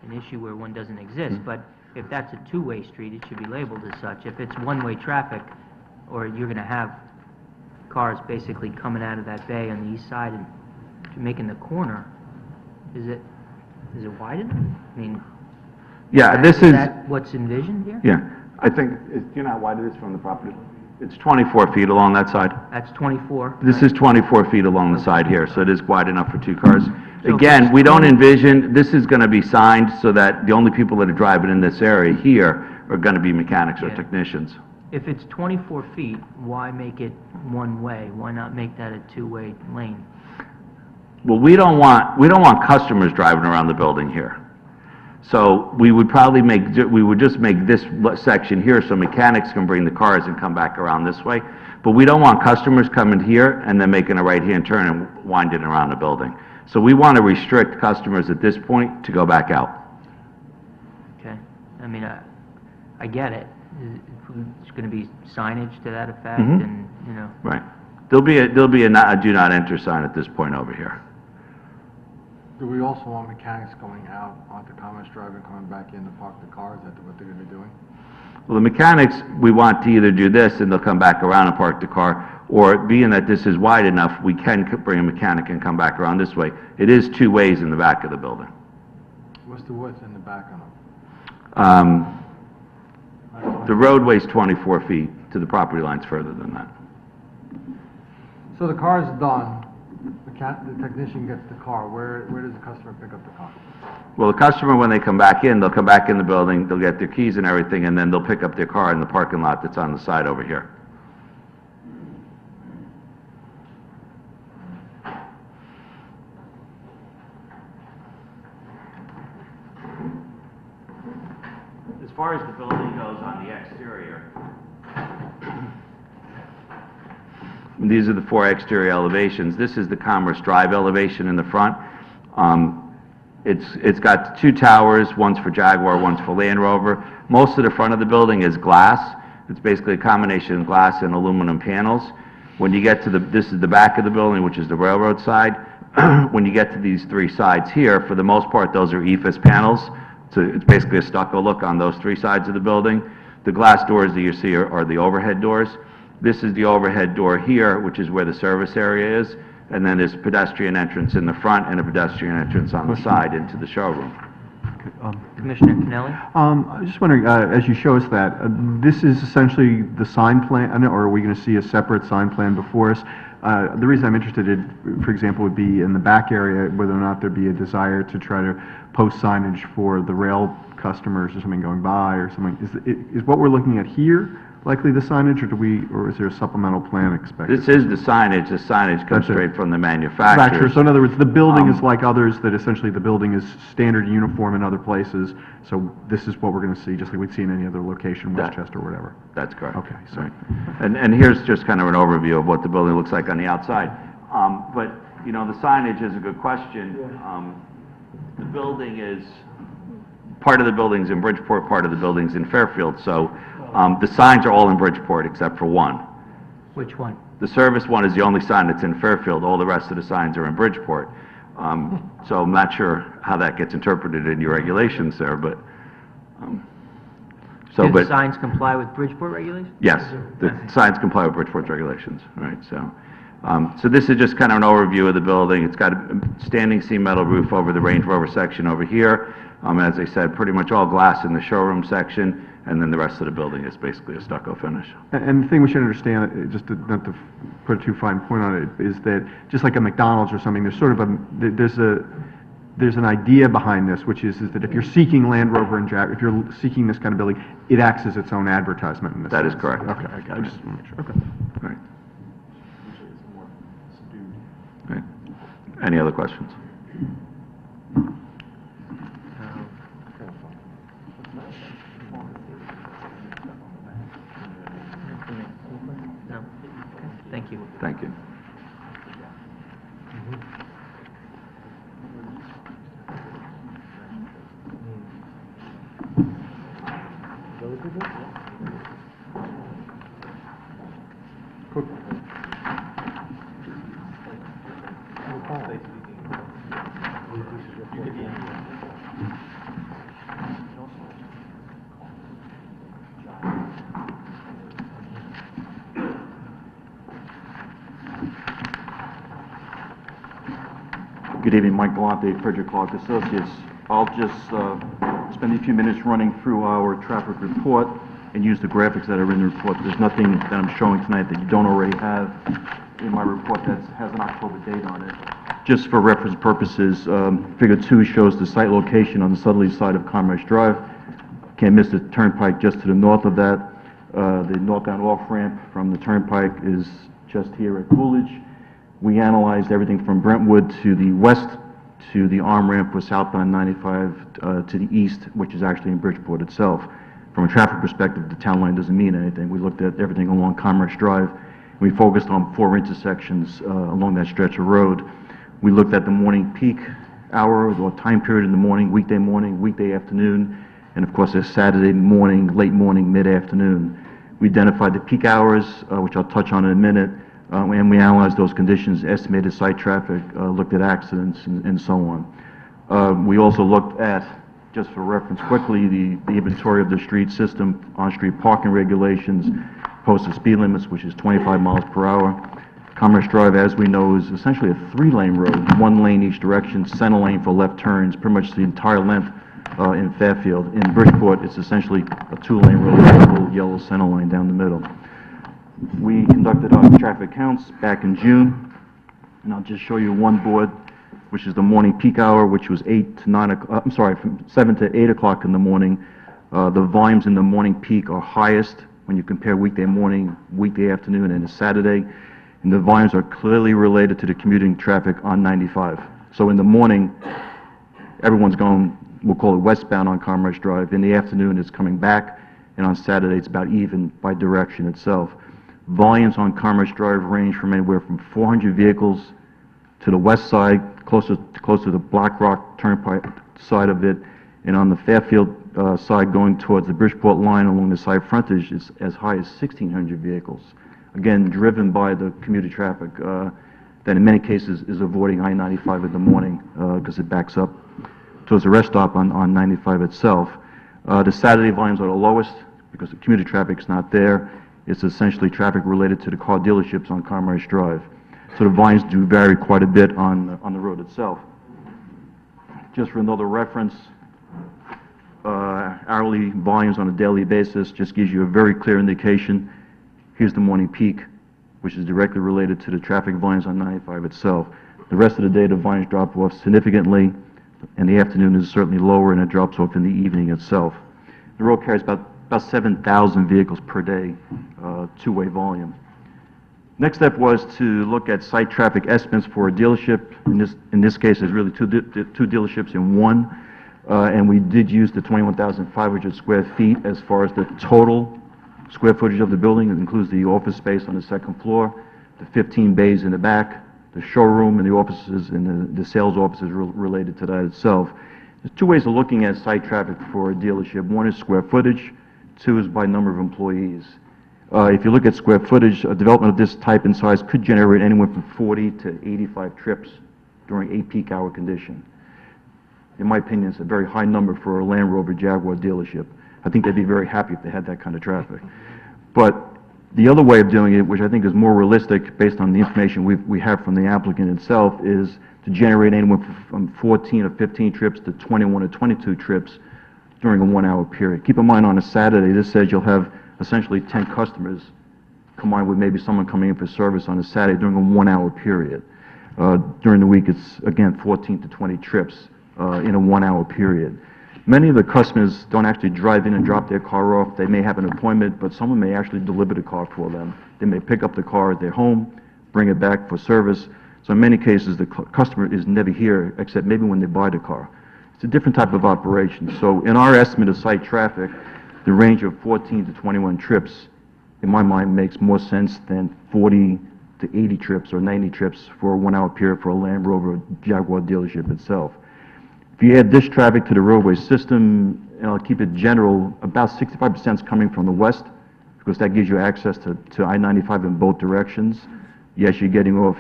an issue where one doesn't exist, but if that's a 2-way street, it should be labeled as such. If it's 1-way traffic, or you're gonna have cars basically coming out of that bay on the east side and making the corner, is it wide enough? I mean... Yeah, this is... Is that what's envisioned here? Yeah, I think, do you know how wide it is from the property? It's 24 feet along that side. That's 24? This is 24 feet along the side here, so it is wide enough for 2 cars. So Again, we don't envision, this is going to be signed so that the only people that are driving in this area here are going to be mechanics or Yeah. technicians. If it's 24 feet, why make it 1-way? Why not make that a 2-way lane? Well, we don't want customers driving around the building here. So we would just make this section here so mechanics can bring the cars and come back around this way. But we don't want customers coming here and then making a right-hand turn and winding around the building. So we want to restrict customers at this point to go back out. Okay, I mean, I get it. It's going to be signage to that effect, Mhm. and, you know, Right. There'll be a do not enter sign at this point over here. Do we also want mechanics going out onto Commerce Drive and coming back in to park the cars? Is that what they're gonna be doing? Well, the mechanics, we want to either do this and they'll come back around and park the car, or being that this is wide enough, we can bring a mechanic and come back around this way. It is two ways in the back of the building. What's the width in the back on them? The roadway's 24 feet, to the property line's further than that. So the car's done, the technician gets the car, where does the customer pick up the car? Well, the customer, when they come back in, they'll come back in the building, they'll get their keys and everything, and then they'll pick up their car in the parking lot that's on the side over here. As far as the building goes on the exterior, these are the four exterior elevations. This is the Commerce Drive elevation in the front. It's got two towers, one's for Jaguar, one's for Land Rover. Most of the front of the building is glass. It's basically a combination of glass and aluminum panels. When you get to this is the back of the building, which is the railroad side. When you get to these three sides here, for the most part, those are EFIS panels. So it's basically a stucco look on those three sides of the building. The glass doors that you see are the overhead doors. This is the overhead door here, which is where the service area is, and then there's pedestrian entrance in the front and a pedestrian entrance on the side into the showroom. Commissioner Canelli? I was just wondering, as you show us that, this is essentially the sign plan, or are we going to see a separate sign plan before us? The reason I'm interested in, for example, would be in the back area, whether or not there'd be a desire to try to post signage for the rail customers or something going by or something. Is what we're looking at here likely the signage, or is there a supplemental plan expected? This is the signage. The signage comes That's it. straight from the manufacturer. So in other words, the building is like others, that essentially the building is standard uniform in other places, so this is what we're going to see, just like we'd see in any other location, Westchester or whatever. That's correct. Okay, so- Right. And here's just kind of an overview of what the building looks like on the outside. But, you know, the signage is a good question. The building is, part of the building's in Bridgeport, part of the building's in Fairfield, so the signs are all in Bridgeport except for one. Which one? The service one is the only sign that's in Fairfield. All the rest of the signs are in Bridgeport. So I'm not sure how that gets interpreted in your regulations there, but, Do the signs comply with Bridgeport regulations? yes, the signs comply with Bridgeport's regulations, right, so. So this is just kind of an overview of the building. It's got a standing seam metal roof over the Range Rover section over here. As I said, pretty much all glass in the showroom section, and then the rest of the building is basically a stucco finish. And the thing we should understand, just not to put a too fine point on it, is that just like a McDonald's or something, there's sort of there's an idea behind this, which is that if you're seeking Land Rover and Jag, if you're seeking this kind of building, it acts as its own advertisement in this That is sense. correct. Okay, I just want to make sure, okay. Right. Right. Any other questions? No? Thank you. Thank you. Good evening, Mike Galante, Frederick Clark Associates. I'll just spend a few minutes running through our traffic report and use the graphics that are in the report. There's nothing that I'm showing tonight that you don't already have in my report that has an October date on it. Just for reference purposes, Figure 2 shows the site location on the southerly side of Commerce Drive. Can't miss the turnpike just to the north of that. The northbound off-ramp from the turnpike is just here at Coolidge. We analyzed everything from Brentwood to the west to the arm ramp for southbound 95 to the east, which is actually in Bridgeport itself. From a traffic perspective, the town line doesn't mean anything. We looked at everything along Commerce Drive. We focused on 4 intersections along that stretch of road. We looked at the morning peak hour or time period in the morning, weekday afternoon, and of course, there's Saturday morning, late morning, mid-afternoon. We identified the peak hours, which I'll touch on in a minute, and we analyzed those conditions, estimated site traffic, looked at accidents, and so on. We also looked at, just for reference quickly, the inventory of the street system, on-street parking regulations, posted speed limits, which is 25 miles per hour. Commerce Drive, as we know, is essentially a 3-lane road, 1 lane each direction, center lane for left turns, pretty much the entire length in Fairfield. In Bridgeport, it's essentially a 2-lane road, with a little yellow center line down the middle. We conducted our traffic counts back in June, and I'll just show you one board, which is the morning peak hour, which was 8 to 9 o'clock, from 7 to 8 o'clock in the morning. The volumes in the morning peak are highest when you compare weekday morning, weekday afternoon, and a Saturday. And the volumes are clearly related to the commuting traffic on 95. So in the morning, everyone's going, we'll call it westbound on Commerce Drive. In the afternoon, it's coming back, and on Saturday, it's about even by direction itself. Volumes on Commerce Drive range from anywhere from 400 vehicles to the west side, closer to the Black Rock Turnpike side of it, and on the Fairfield side going towards the Bridgeport line along the side frontage, it's as high as 1,600 vehicles. Again, driven by the commuter traffic that in many cases is avoiding I-95 in the morning because it backs up towards the rest stop on 95 itself. The Saturday volumes are the lowest because the commuter traffic's not there. It's essentially traffic related to the car dealerships on Commerce Drive. So the volumes do vary quite a bit on the road itself. Just for another reference, hourly volumes on a daily basis just gives you a very clear indication. Here's the morning peak, which is directly related to the traffic volumes on 95 itself. The rest of the day, the volumes drop off significantly, and the afternoon is certainly lower, and it drops off in the evening itself. The road carries about 7,000 vehicles per day, two-way volume. Next step was to look at site traffic estimates for a dealership. In this case, there's really two dealerships in one, and we did use the 21,500 square feet as far as the total square footage of the building. It includes the office space on the second floor, the 15 bays in the back, the showroom and the offices and the sales offices related to that itself. There's two ways of looking at site traffic for a dealership. One is square footage, two is by number of employees. If you look at square footage, a development of this type and size could generate anywhere from 40 to 85 trips during a peak hour condition. In my opinion, it's a very high number for a Land Rover Jaguar dealership. I think they'd be very happy if they had that kind of traffic. But the other way of doing it, which I think is more realistic based on the information we have from the applicant itself, is to generate anywhere from 14 or 15 trips to 21 or 22 trips during a 1-hour period. Keep in mind, on a Saturday, this says you'll have essentially 10 customers combined with maybe someone coming in for service on a Saturday during a 1-hour period. During the week, it's, again, 14 to 20 trips in a 1-hour period. Many of the customers don't actually drive in and drop their car off. They may have an appointment, but someone may actually deliver the car for them. They may pick up the car at their home, bring it back for service. So in many cases, the customer is never here except maybe when they buy the car. It's a different type of operation. So in our estimate of site traffic, the range of 14 to 21 trips, in my mind, makes more sense than 40 to 80 trips or 90 trips for a 1-hour period for a Land Rover Jaguar dealership itself. If you add this traffic to the roadway system, and I'll keep it general, about 65% is coming from the west, because that gives you access to I-95 in both directions. Yes, you're getting off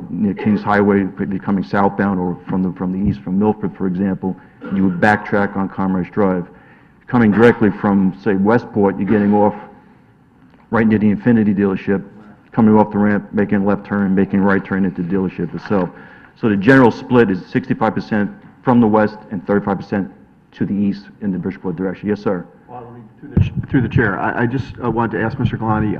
near Kings Highway, maybe coming southbound, or from the east, from Milford, for example, you would backtrack on Commerce Drive. Coming directly from, say, Westport, you're getting off right near the Infiniti dealership, coming off the ramp, making a left turn, making a right turn into the dealership itself. So the general split is 65% from the west and 35% to the east in the Bridgeport direction. Yes, sir. Through the chair, I just wanted to ask Mr. Galante,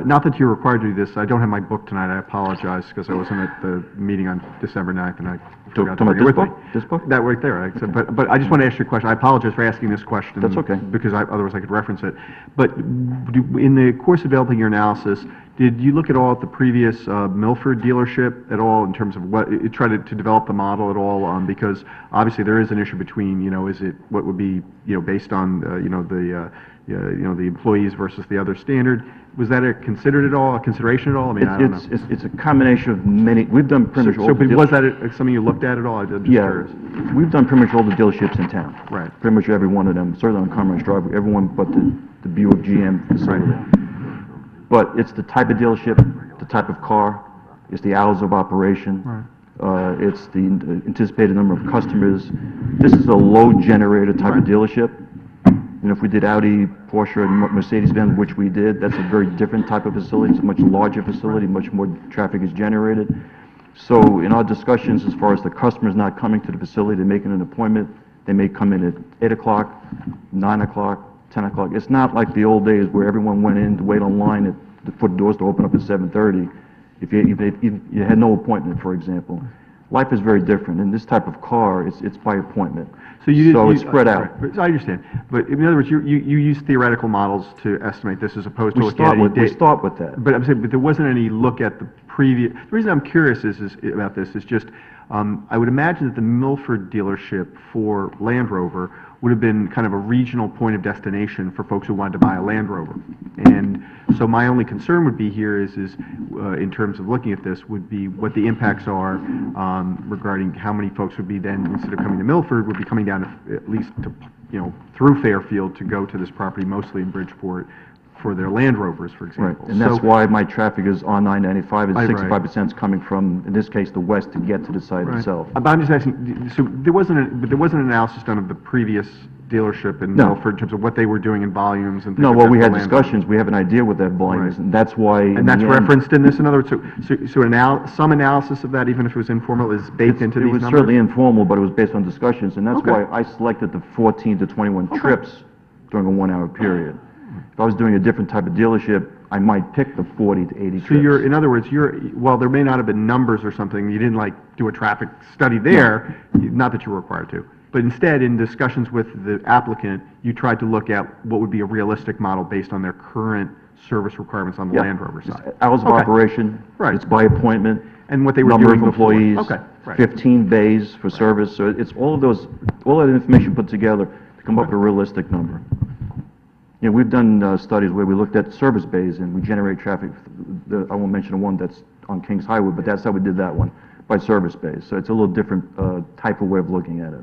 not that you're required to do this, I don't have my book tonight, I apologize, because I wasn't at the meeting on December 9th, and I forgot to bring it with me. This book? That right there, but I just want to ask you a question. I apologize for asking this question. That's okay. Because otherwise I could reference it. But in the course of developing your analysis, did you look at all at the previous Milford dealership at all in terms of what, try to develop the model at all? Because obviously there is an issue between, is it, what would be, based on, the, the employees versus the other standard. Was that considered at all, a consideration at all? I mean, I don't know. It's a combination of many, we've done pretty much all So, the but was that something you looked at at all? I'm just Yeah, curious. we've done pretty much all the dealerships in town. Right. Pretty much every one of them, certainly on Commerce Drive, everyone but the Buick GM facility. But it's the type of dealership, the type of car, it's the hours of operation. It's the anticipated number of customers. This is a low generator type of dealership. If we did Audi, Porsche, and Mercedes-Benz, which we did, that's a very different type of facility. It's a much larger facility, much more traffic is generated. So in our discussions, as far as the customers not coming to the facility, they're making an appointment, they may come in at 8 o'clock, 9 o'clock, 10 o'clock. It's not like the old days where everyone went in to wait online for the doors to open up at 7:30. If you had no appointment, for example. Life is very different. In this type of car, it's by appointment. So it's spread out. Right, I understand. But in other words, you use theoretical models to estimate this as opposed to looking at any We start with that. But I'm saying, but there wasn't any look at the previous, the reason I'm curious about this is just, I would imagine that the Milford dealership for Land Rover would have been kind of a regional point of destination for folks who wanted to buy a Land Rover. And so my only concern would be here is in terms of looking at this, would be what the impacts are regarding how many folks would be then, instead of coming to Milford, would be coming down at least to, through Fairfield to go to this property, mostly in Bridgeport, for their Land Rovers, for Right, example. and that's why my traffic is on 995, and Right. 65% is coming from, in this case, the west to get to the site Right. itself. But I'm just asking, so there wasn't an analysis done of the previous dealership in No. Milford in terms of what they were doing in volumes and things No, like well, that we for had Land Rover? discussions, we have an idea what that volume is, Right. and that's why. in And that's the end, referenced in this, in other words, some analysis of that, even if it was informal, is baked into It these was numbers? certainly informal, but it was based on discussions, and that's Okay. why I selected the 14 to 21 trips during a 1-hour period. If I was doing a different type of dealership, I might pick the 40 to 80 So trips. in other words, while there may not have been numbers or something, you didn't do a traffic study there, not that you were required to. But instead, in discussions with the applicant, you tried to look at what would be a realistic model based on their current service requirements on the Yeah. Land Rover side. Hours of Okay. operation. Right. It's by appointment. And what they were Number doing of before. employees. Okay, right. 15 bays for service, so it's all that information put together to come up with a realistic number. We've done studies where we looked at service bays and we generate traffic. I won't mention the one that's on Kings Highway, but that's how we did that one, by service bays. So it's a little different type of way of looking at it.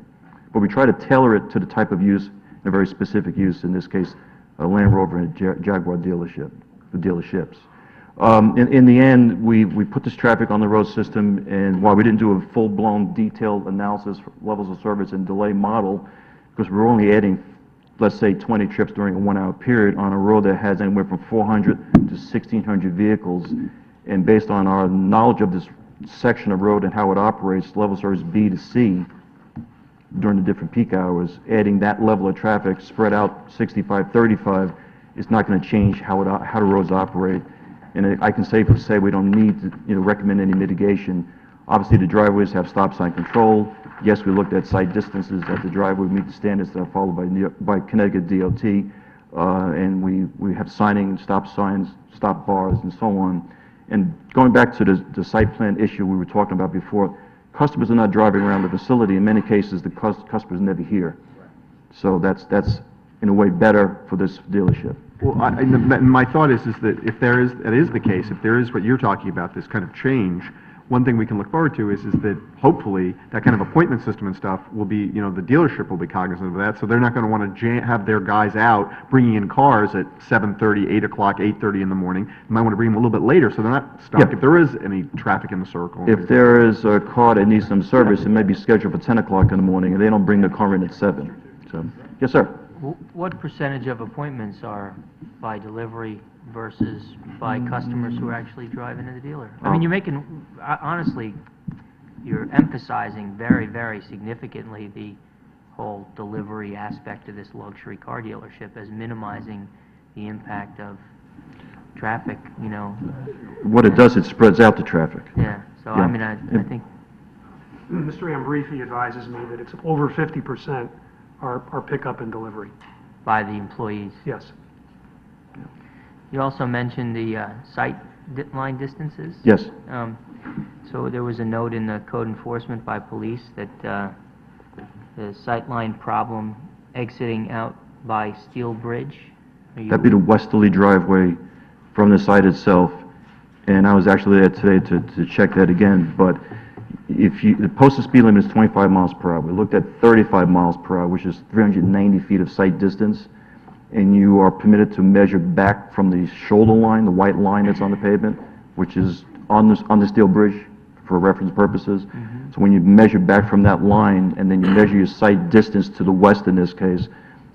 But we try to tailor it to the type of use, a very specific use, in this case, a Land Rover and a Jaguar dealership, the dealerships. In the end, we put this traffic on the road system, and while we didn't do a full-blown detailed analysis for levels of service and delay model, because we're only adding, let's say, 20 trips during a 1-hour period on a road that has anywhere from 400 to 1,600 vehicles, and based on our knowledge of this section of road and how it operates, level service B to C, during the different peak hours, adding that level of traffic spread out 65-35 is not going to change how the roads operate. And I can safely say we don't need to recommend any mitigation. Obviously, the driveways have stop sign control. Yes, we looked at site distances that the driveway would meet the standards that are followed by Connecticut DOT, and we have signing, stop signs, stop bars, and so on. And going back to the site plan issue we were talking about before, customers are not driving around the facility. In many cases, the customer's never here. So that's in a way better for this dealership. Well, my thought is that if that is the case, if there is what you're talking about, this kind of change, one thing we can look forward to is that hopefully that kind of appointment system and stuff will be, the dealership will be cognizant of that, so they're not going to want to have their guys out bringing in cars at 7:30, 8 o'clock, 8:30 in the morning. They might want to bring them a little bit later so they're not stuck Yeah. if there is any traffic in the circle. If there is a car that needs some service, it may be scheduled for 10 o'clock in the morning, and they don't bring the car in at 7. So, yes, sir. What percentage of appointments are by delivery versus by customers who are actually driving to the dealer? I mean, you're making, honestly, you're emphasizing very, very significantly the whole delivery aspect of this luxury car dealership as minimizing the impact of traffic, What it does, it spreads out the traffic. Yeah, so Yeah. I mean, I think, Mr. Ambrifi advises me that it's over 50% are pickup and delivery. by the employees. Yes. You also mentioned the sight line distances. Yes. So there was a note in the code enforcement by police that the sight line problem exiting out by Steel Bridge? Are you- That'd be the westerly driveway from the site itself, and I was actually there today to check that again, but if you, the posted speed limit is 25 miles per hour. We looked at 35 miles per hour, which is 390 feet of sight distance, and you are permitted to measure back from the shoulder line, the white line that's on the pavement, which is on the steel bridge for reference purposes. So when you measure back from that line, and then you measure your sight distance to the west in this case,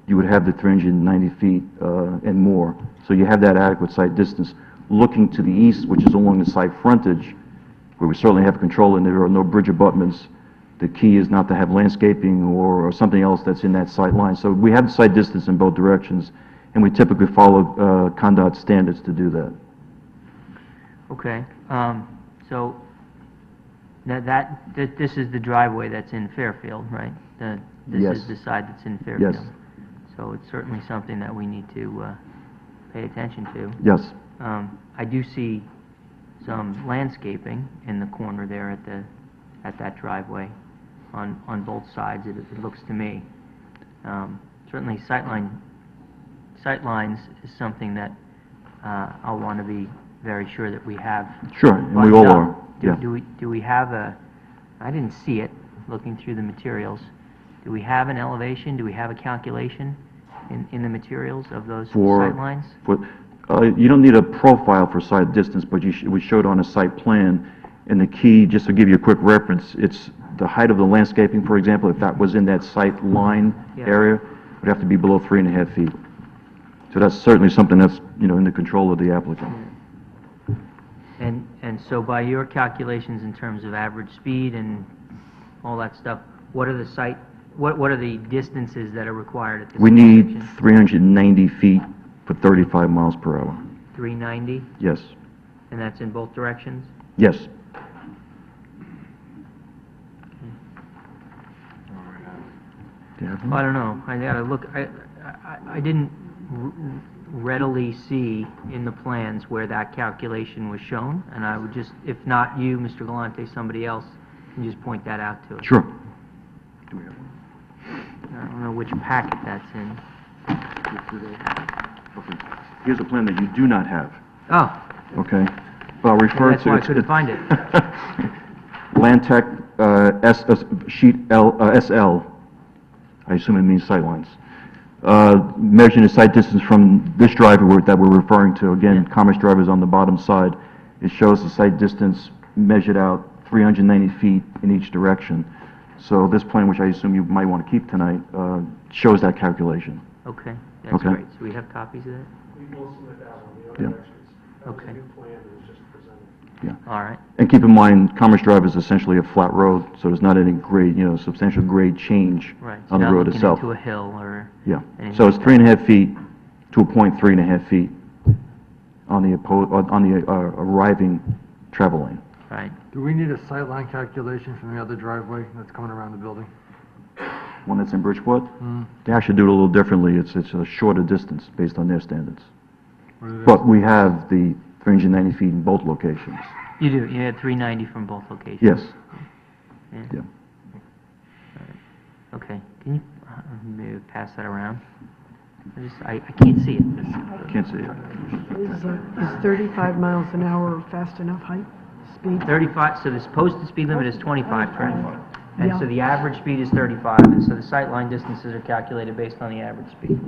you would have the 390 feet and more. So you have that adequate sight distance. Looking to the east, which is along the site frontage, where we certainly have control and there are no bridge abutments, the key is not to have landscaping or something else that's in that sight line. So we have sight distance in both directions, and we typically follow CONDOT standards to do that. Okay, so this is the driveway that's in Fairfield, right? This Yes. is the side that's in Fairfield? Yes. So it's certainly something that we need to pay attention to. Yes. I do see some landscaping in the corner there at that driveway on both sides, it looks to me. Certainly sightlines is something that I'll want to be very sure that we have. Sure, and we buttoned all up. are, yeah. Do we have I didn't see it looking through the materials. Do we have an elevation? Do we have a calculation in the materials of those sightlines? You don't need a profile for sight distance, but we showed on a site plan, and the key, just to give you a quick reference, it's the height of the landscaping, for example, if that was in that sight line Yeah. area, would have to be below 3.5 feet. So that's certainly something that's, in the control of the applicant. And so by your calculations in terms of average speed and all that stuff, what are the distances that are required at this We need intersection? 390 feet for 35 miles per hour. 390, Yes. and that's in both directions? Yes. Well, I don't know, I gotta look, I didn't readily see in the plans where that calculation was shown, and I would just, if not you, Mr. Galante, somebody else, can just point that out to us. Sure. I don't know which packet that's in. Okay. Here's a plan that you do not have, Oh, okay? But I'll refer to... that's why I couldn't find it. Land Tech, sheet SL, I assume it means sightlines. Measuring the sight distance from this driver that we're referring to, again, Commerce Drive is on the bottom side. It shows the sight distance measured out 390 feet in each direction. So this plan, which I assume you might want to keep tonight, shows that calculation. Okay, that's Okay. great. So we have copies of that? We will submit that one, Yeah. That was Okay. a new plan that was just presented. Yeah. All right, And keep in mind, Commerce Drive is essentially a flat road, so there's not any grade, substantial grade change right. on the road itself. So not looking into a hill or... Yeah, anything so it's like that. 3.5 feet to a point 3.5 feet on the arriving travel lane. Right. Do we need a sightline calculation from the other driveway that's coming around the building? One that's in Bridgeport, they actually do it a little differently. It's a shorter distance based on their standards. But we have the 390 feet in both locations. You do, you had 390 from both locations? Yes. Yeah. Yeah. Okay, can you maybe pass that around? I can't see it. Can't see it. Is 35 miles an hour fast enough height, speed? 35, so this posted speed limit is 25, correct? And Yeah. so the average speed is 35, and so the sightline distances are calculated based on the average speed.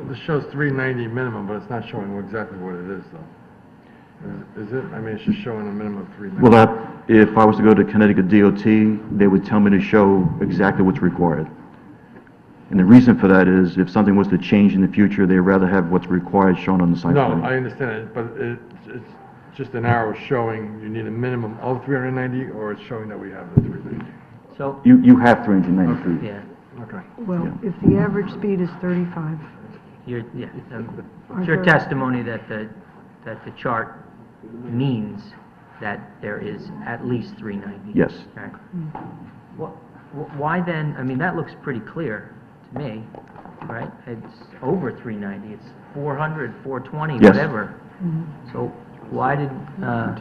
This shows 390 minimum, but it's not showing exactly what it is, though. Is it? I mean, it's just showing a minimum of 390. Well, if I was to go to Connecticut DOT, they would tell me to show exactly what's required. And the reason for that is if something was to change in the future, they'd rather have what's required shown on the site No, plan. I understand it, but it's just an arrow showing you need a minimum of 390, or it's showing that we have the 390? So, You have 390 feet. yeah, Okay. Well, if the average speed is 35, it's your testimony that the chart means that there is at least 390. Yes. Right. Why then, I mean, that looks pretty clear to me, right? It's over 390, it's 400, 420, Yes. whatever. So why did, I'm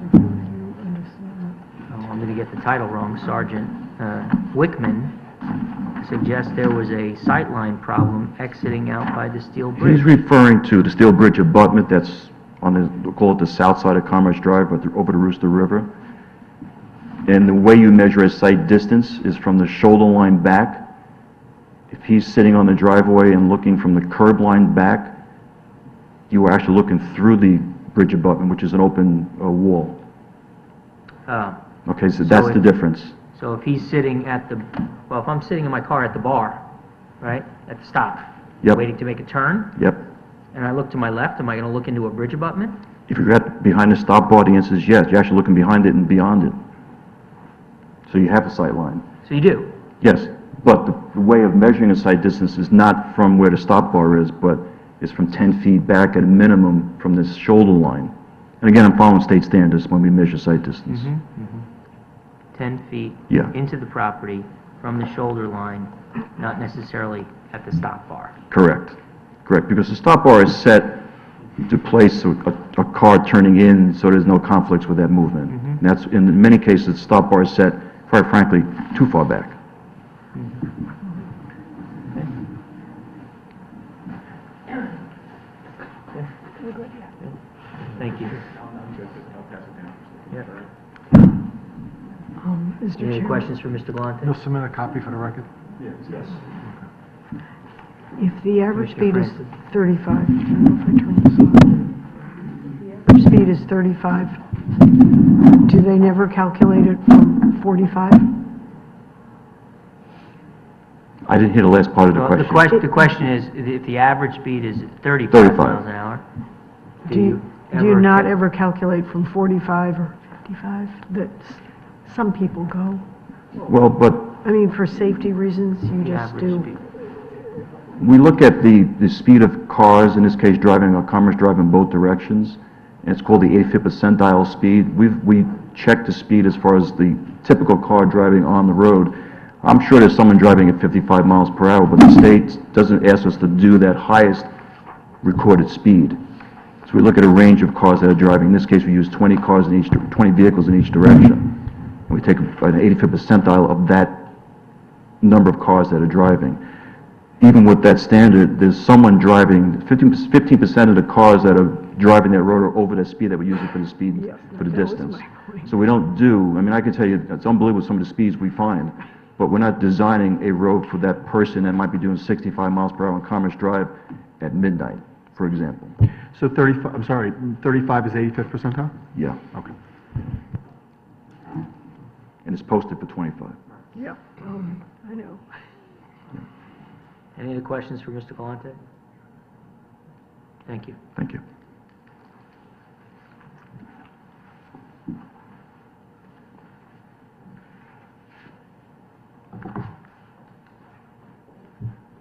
going to get the title wrong, Sergeant Wickman suggests there was a sightline problem exiting out by the steel He's bridge. referring to the Steel Bridge abutment that's on the, we'll call it the south side of Commerce Drive, but over the Rooster River. And the way you measure a sight distance is from the shoulder line back. If he's sitting on the driveway and looking from the curb line back, you are actually looking through the bridge abutment, which is an open wall. Oh. Okay, so that's the difference. So if he's sitting at the, well, if I'm sitting in my car at the bar, right, at the stop, Yep. waiting to make a turn, Yep. and I look to my left, am I going to look into a bridge abutment? If you're at, behind the stop bar, the answer is yes. You're actually looking behind it and beyond it. So you have a sight line. So you do? Yes, but the way of measuring a sight distance is not from where the stop bar is, but it's from 10 feet back at a minimum from this shoulder line. And again, I'm following state standards when we measure sight distance. 10 feet Yeah. into the property from the shoulder line, not necessarily at the stop bar. Correct, correct, because the stop bar is set to place a car turning in so there's no conflicts with that movement. And that's, in many cases, the stop bar is set, quite frankly, too far back. Thank you. Mr. Any Chairman, questions for Mr. Galante? You'll submit a copy for the record? if the average speed Commissioner is 35, I don't know if I turned this on. The average speed is 35. Do they never calculate it from 45? I didn't hear the last part of the Well, question. the question is, if the average speed is 35 35. miles an hour, Do you not ever calculate from 45 or 55? Some people go. Well, but I mean, for safety reasons, you the just average do. speed? we look at the speed of cars, in this case, driving on Commerce Drive in both directions, and it's called the 85th percentile speed. We check the speed as far as the typical car driving on the road. I'm sure there's someone driving at 55 miles per hour, but the state doesn't ask us to do that highest recorded speed. So we look at a range of cars that are driving. In this case, we use 20 vehicles in each direction. And we take an 85th percentile of that number of cars that are driving. Even with that standard, there's someone driving, 15% of the cars that are driving that road are over the speed that we're using for the speed, for the distance. So we don't do, I mean, I can tell you, it's unbelievable some of the speeds we find, but we're not designing a road for that person that might be doing 65 miles per hour on Commerce Drive at midnight, for example. So 35, I'm sorry, 35 is 85th percentile? Yeah. Okay. And it's posted for 25. Yep. I know. Any other questions for Mr. Galante? Thank you. Thank you.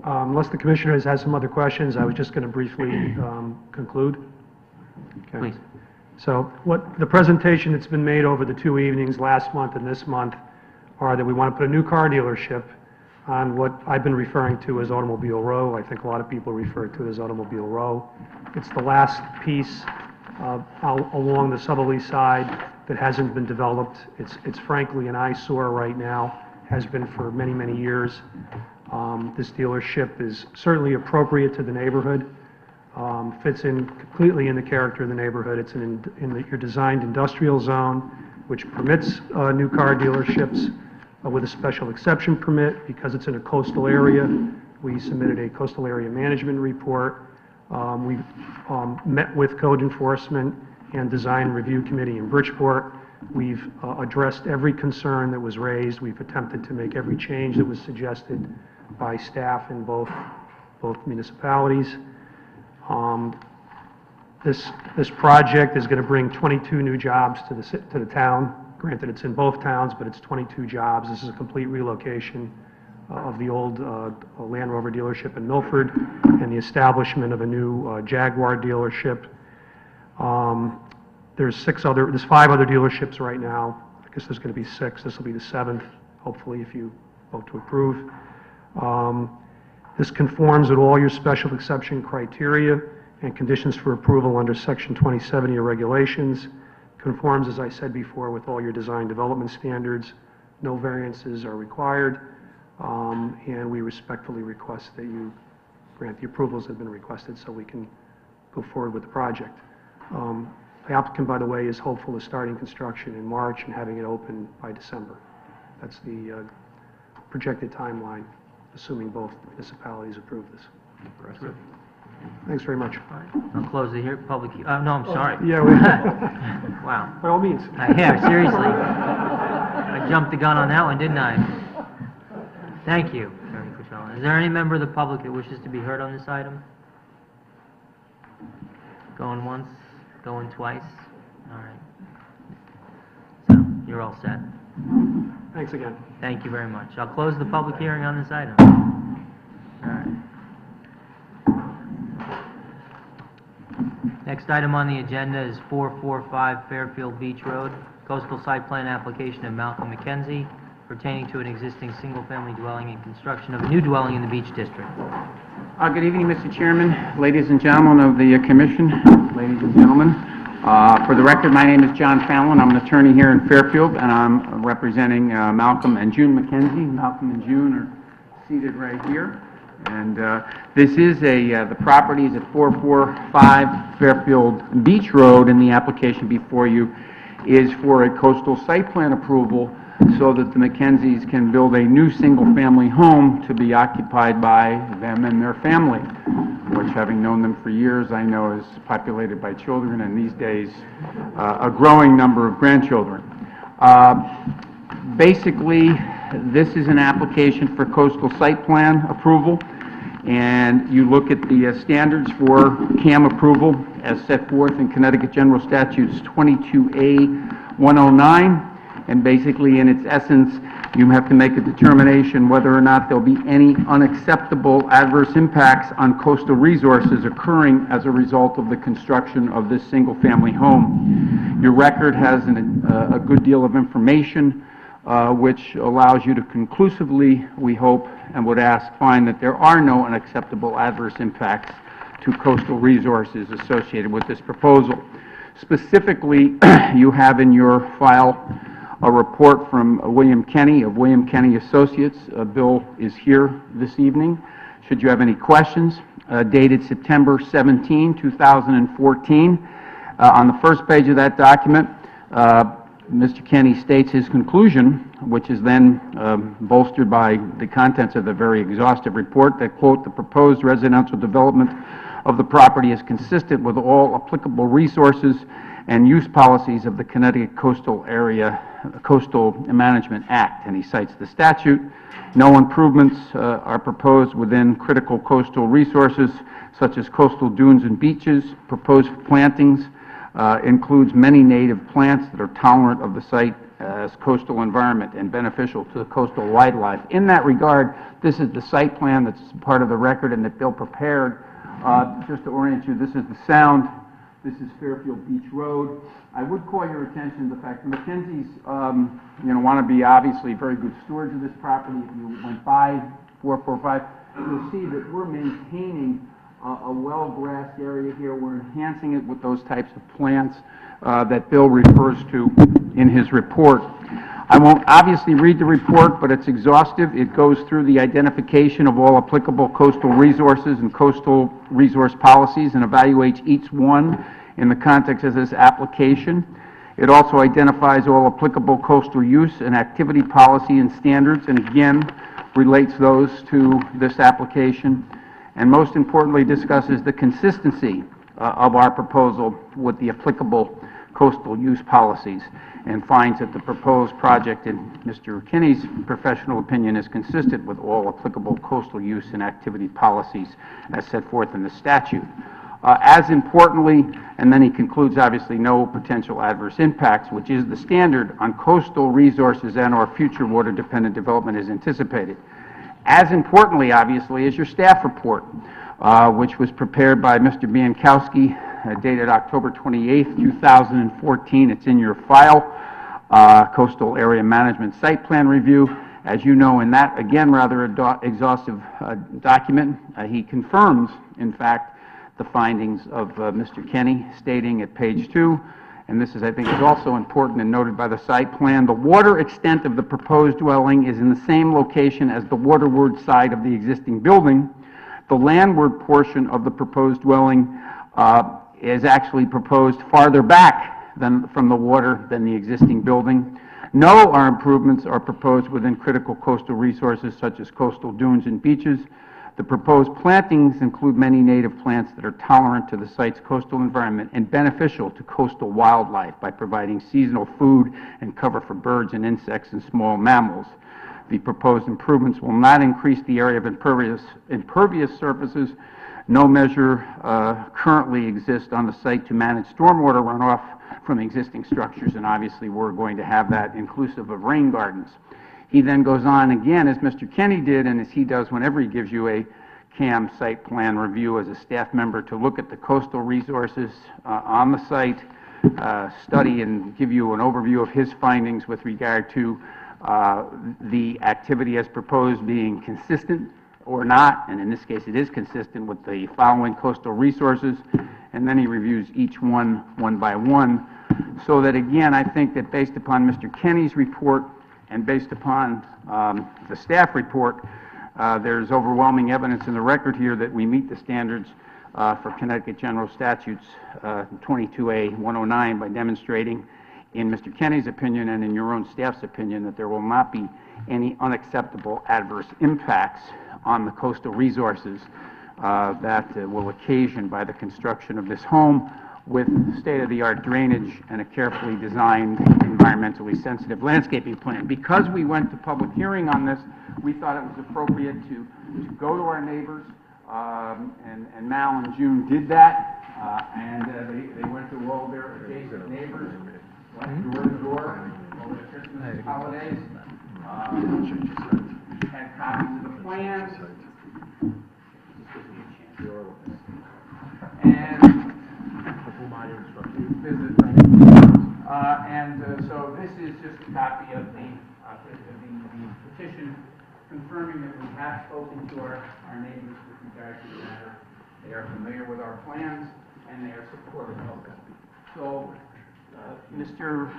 Unless the commissioners has some other questions, I was just going to briefly conclude. Okay. Please. So the presentation that's been made over the 2 evenings, last month and this month, are that we want to put a new car dealership on what I've been referring to as Automobile Row. I think a lot of people refer to it as Automobile Row. It's the last piece along the southerly side that hasn't been developed. It's frankly an eyesore right now, has been for many, many years. This dealership is certainly appropriate to the neighborhood, fits in completely in the character of the neighborhood. It's in your designed industrial zone, which permits new car dealerships with a special exception permit because it's in a coastal area. We submitted a coastal area management report. We've met with code enforcement and design review committee in Bridgeport. We've addressed every concern that was raised. We've attempted to make every change that was suggested by staff in both municipalities. This project is going to bring 22 new jobs to the town. Granted, it's in both towns, but it's 22 jobs. This is a complete relocation of the old Land Rover dealership in Milford and the establishment of a new Jaguar dealership. There's 5 other dealerships right now. I guess there's going to be 6. This will be the 7th, hopefully, if you vote to approve. This conforms with all your special exception criteria and conditions for approval under Section 2070 of regulations. Conforms, as I said before, with all your design development standards. No variances are required. and we respectfully request that you grant the approvals that have been requested so we can go forward with the project. The applicant, by the way, is hopeful of starting construction in March and having it open by December. That's the projected timeline, assuming both municipalities approve this. Thanks very much. I'll close the public, no, I'm sorry. Yeah, Wow. by all means. Yeah, seriously. I jumped the gun on that one, didn't I? Thank you, Attorney Quattrella. Is there any member of the public that wishes to be heard on this item? Going once, going twice? All right. So, you're all set. Thanks again. Thank you very much. I'll close the public hearing on this item. All right. Next item on the agenda is 445 Fairfield Beach Road, coastal site plan application of Malcolm McKenzie pertaining to an existing single-family dwelling and construction of a new dwelling in the Beach District. Good evening, Mr. Chairman, ladies and gentlemen of the commission, ladies and gentlemen. For the record, my name is John Fallon. I'm an attorney here in Fairfield, and I'm representing Malcolm and June McKenzie. Malcolm and June are seated right here. And this is the property is at 445 Fairfield Beach Road, and the application before you is for a coastal site plan approval so that the McKenzies can build a new single-family home to be occupied by them and their family, which, having known them for years, I know is populated by children, and these days a growing number of grandchildren. Basically, this is an application for coastal site plan approval, and you look at the standards for CAM approval as set forth in Connecticut General Statutes 22A 109, and basically in its essence, you have to make a determination whether or not there'll be any unacceptable adverse impacts on coastal resources occurring as a result of the construction of this single-family home. Your record has a good deal of information which allows you to conclusively, we hope, and would ask, find that there are no unacceptable adverse impacts to coastal resources associated with this proposal. Specifically, you have in your file a report from William Kenny of William Kenny Associates. Bill is here this evening. Should you have any questions, dated September 17, 2014. On the first page of that document, Mr. Kenny states his conclusion, which is then bolstered by the contents of the very exhaustive report, that, quote, the proposed residential development of the property is consistent with all applicable resources and use policies of the Connecticut Coastal Management Act. And he cites the statute. No improvements are proposed within critical coastal resources, such as coastal dunes and beaches. Proposed plantings includes many native plants that are tolerant of the site as coastal environment and beneficial to the coastal wildlife. In that regard, this is the site plan that's part of the record and that Bill prepared. Just to orient you, this is the sound. This is Fairfield Beach Road. I would call your attention to the fact that McKenzie's, want to be obviously very good stewards of this property. If you went by 445, you'll see that we're maintaining a well-grassed area here. We're enhancing it with those types of plants that Bill refers to in his report. I won't obviously read the report, but it's exhaustive. It goes through the identification of all applicable coastal resources and coastal resource policies and evaluates each one in the context of this application. It also identifies all applicable coastal use and activity policy and standards, and again, relates those to this application. And most importantly, discusses the consistency of our proposal with the applicable coastal use policies, and finds that the proposed project, in Mr. Kinney's professional opinion, is consistent with all applicable coastal use and activity policies as set forth in the statute. As importantly, and then he concludes, obviously, no potential adverse impacts, which is the standard on coastal resources and or future water-dependent development is anticipated. As importantly, obviously, is your staff report, which was prepared by Mr. Biankowski, dated October 28th, 2014. It's in your file, Coastal Area Management Site Plan Review. As you know, in that, again, rather exhaustive document, he confirms, in fact, the findings of Mr. Kenny, stating at page 2, and this is, I think, is also important and noted by the site plan, the water extent of the proposed dwelling is in the same location as the waterward side of the existing building. The landward portion of the proposed dwelling is actually proposed farther back from the water than the existing building. No improvements are proposed within critical coastal resources such as coastal dunes and beaches. The proposed plantings include many native plants that are tolerant to the site's coastal environment and beneficial to coastal wildlife by providing seasonal food and cover for birds and insects and small mammals. The proposed improvements will not increase the area of impervious surfaces. No measure currently exists on the site to manage stormwater runoff from existing structures, and obviously we're going to have that inclusive of rain gardens. He then goes on again, as Mr. Kenny did, and as he does whenever he gives you a CAM site plan review as a staff member, to look at the coastal resources on the site, study and give you an overview of his findings with regard to the activity as proposed being consistent or not, and in this case it is consistent with the following coastal resources, and then he reviews each one by one, so that again, I think that based upon Mr. Kenny's report and based upon the staff report, there's overwhelming evidence in the record here that we meet the standards for Connecticut General Statutes 22A 109 by demonstrating, in Mr. Kenny's opinion and in your own staff's opinion, that there will not be any unacceptable adverse impacts on the coastal resources that will occasion by the construction of this home with state-of-the-art drainage and a carefully designed, environmentally sensitive landscaping plan. Because we went to public hearing on this, we thought it was appropriate to go to our neighbors, and Mal and June did that, and they went to all their adjacent neighbors, went door to door over the Christmas holidays, had copies of the plans, and so this is just a copy of the petition confirming that we have spoken to our neighbors with regard to the matter. They are familiar with our plans and they are supportive of them. So, Mr.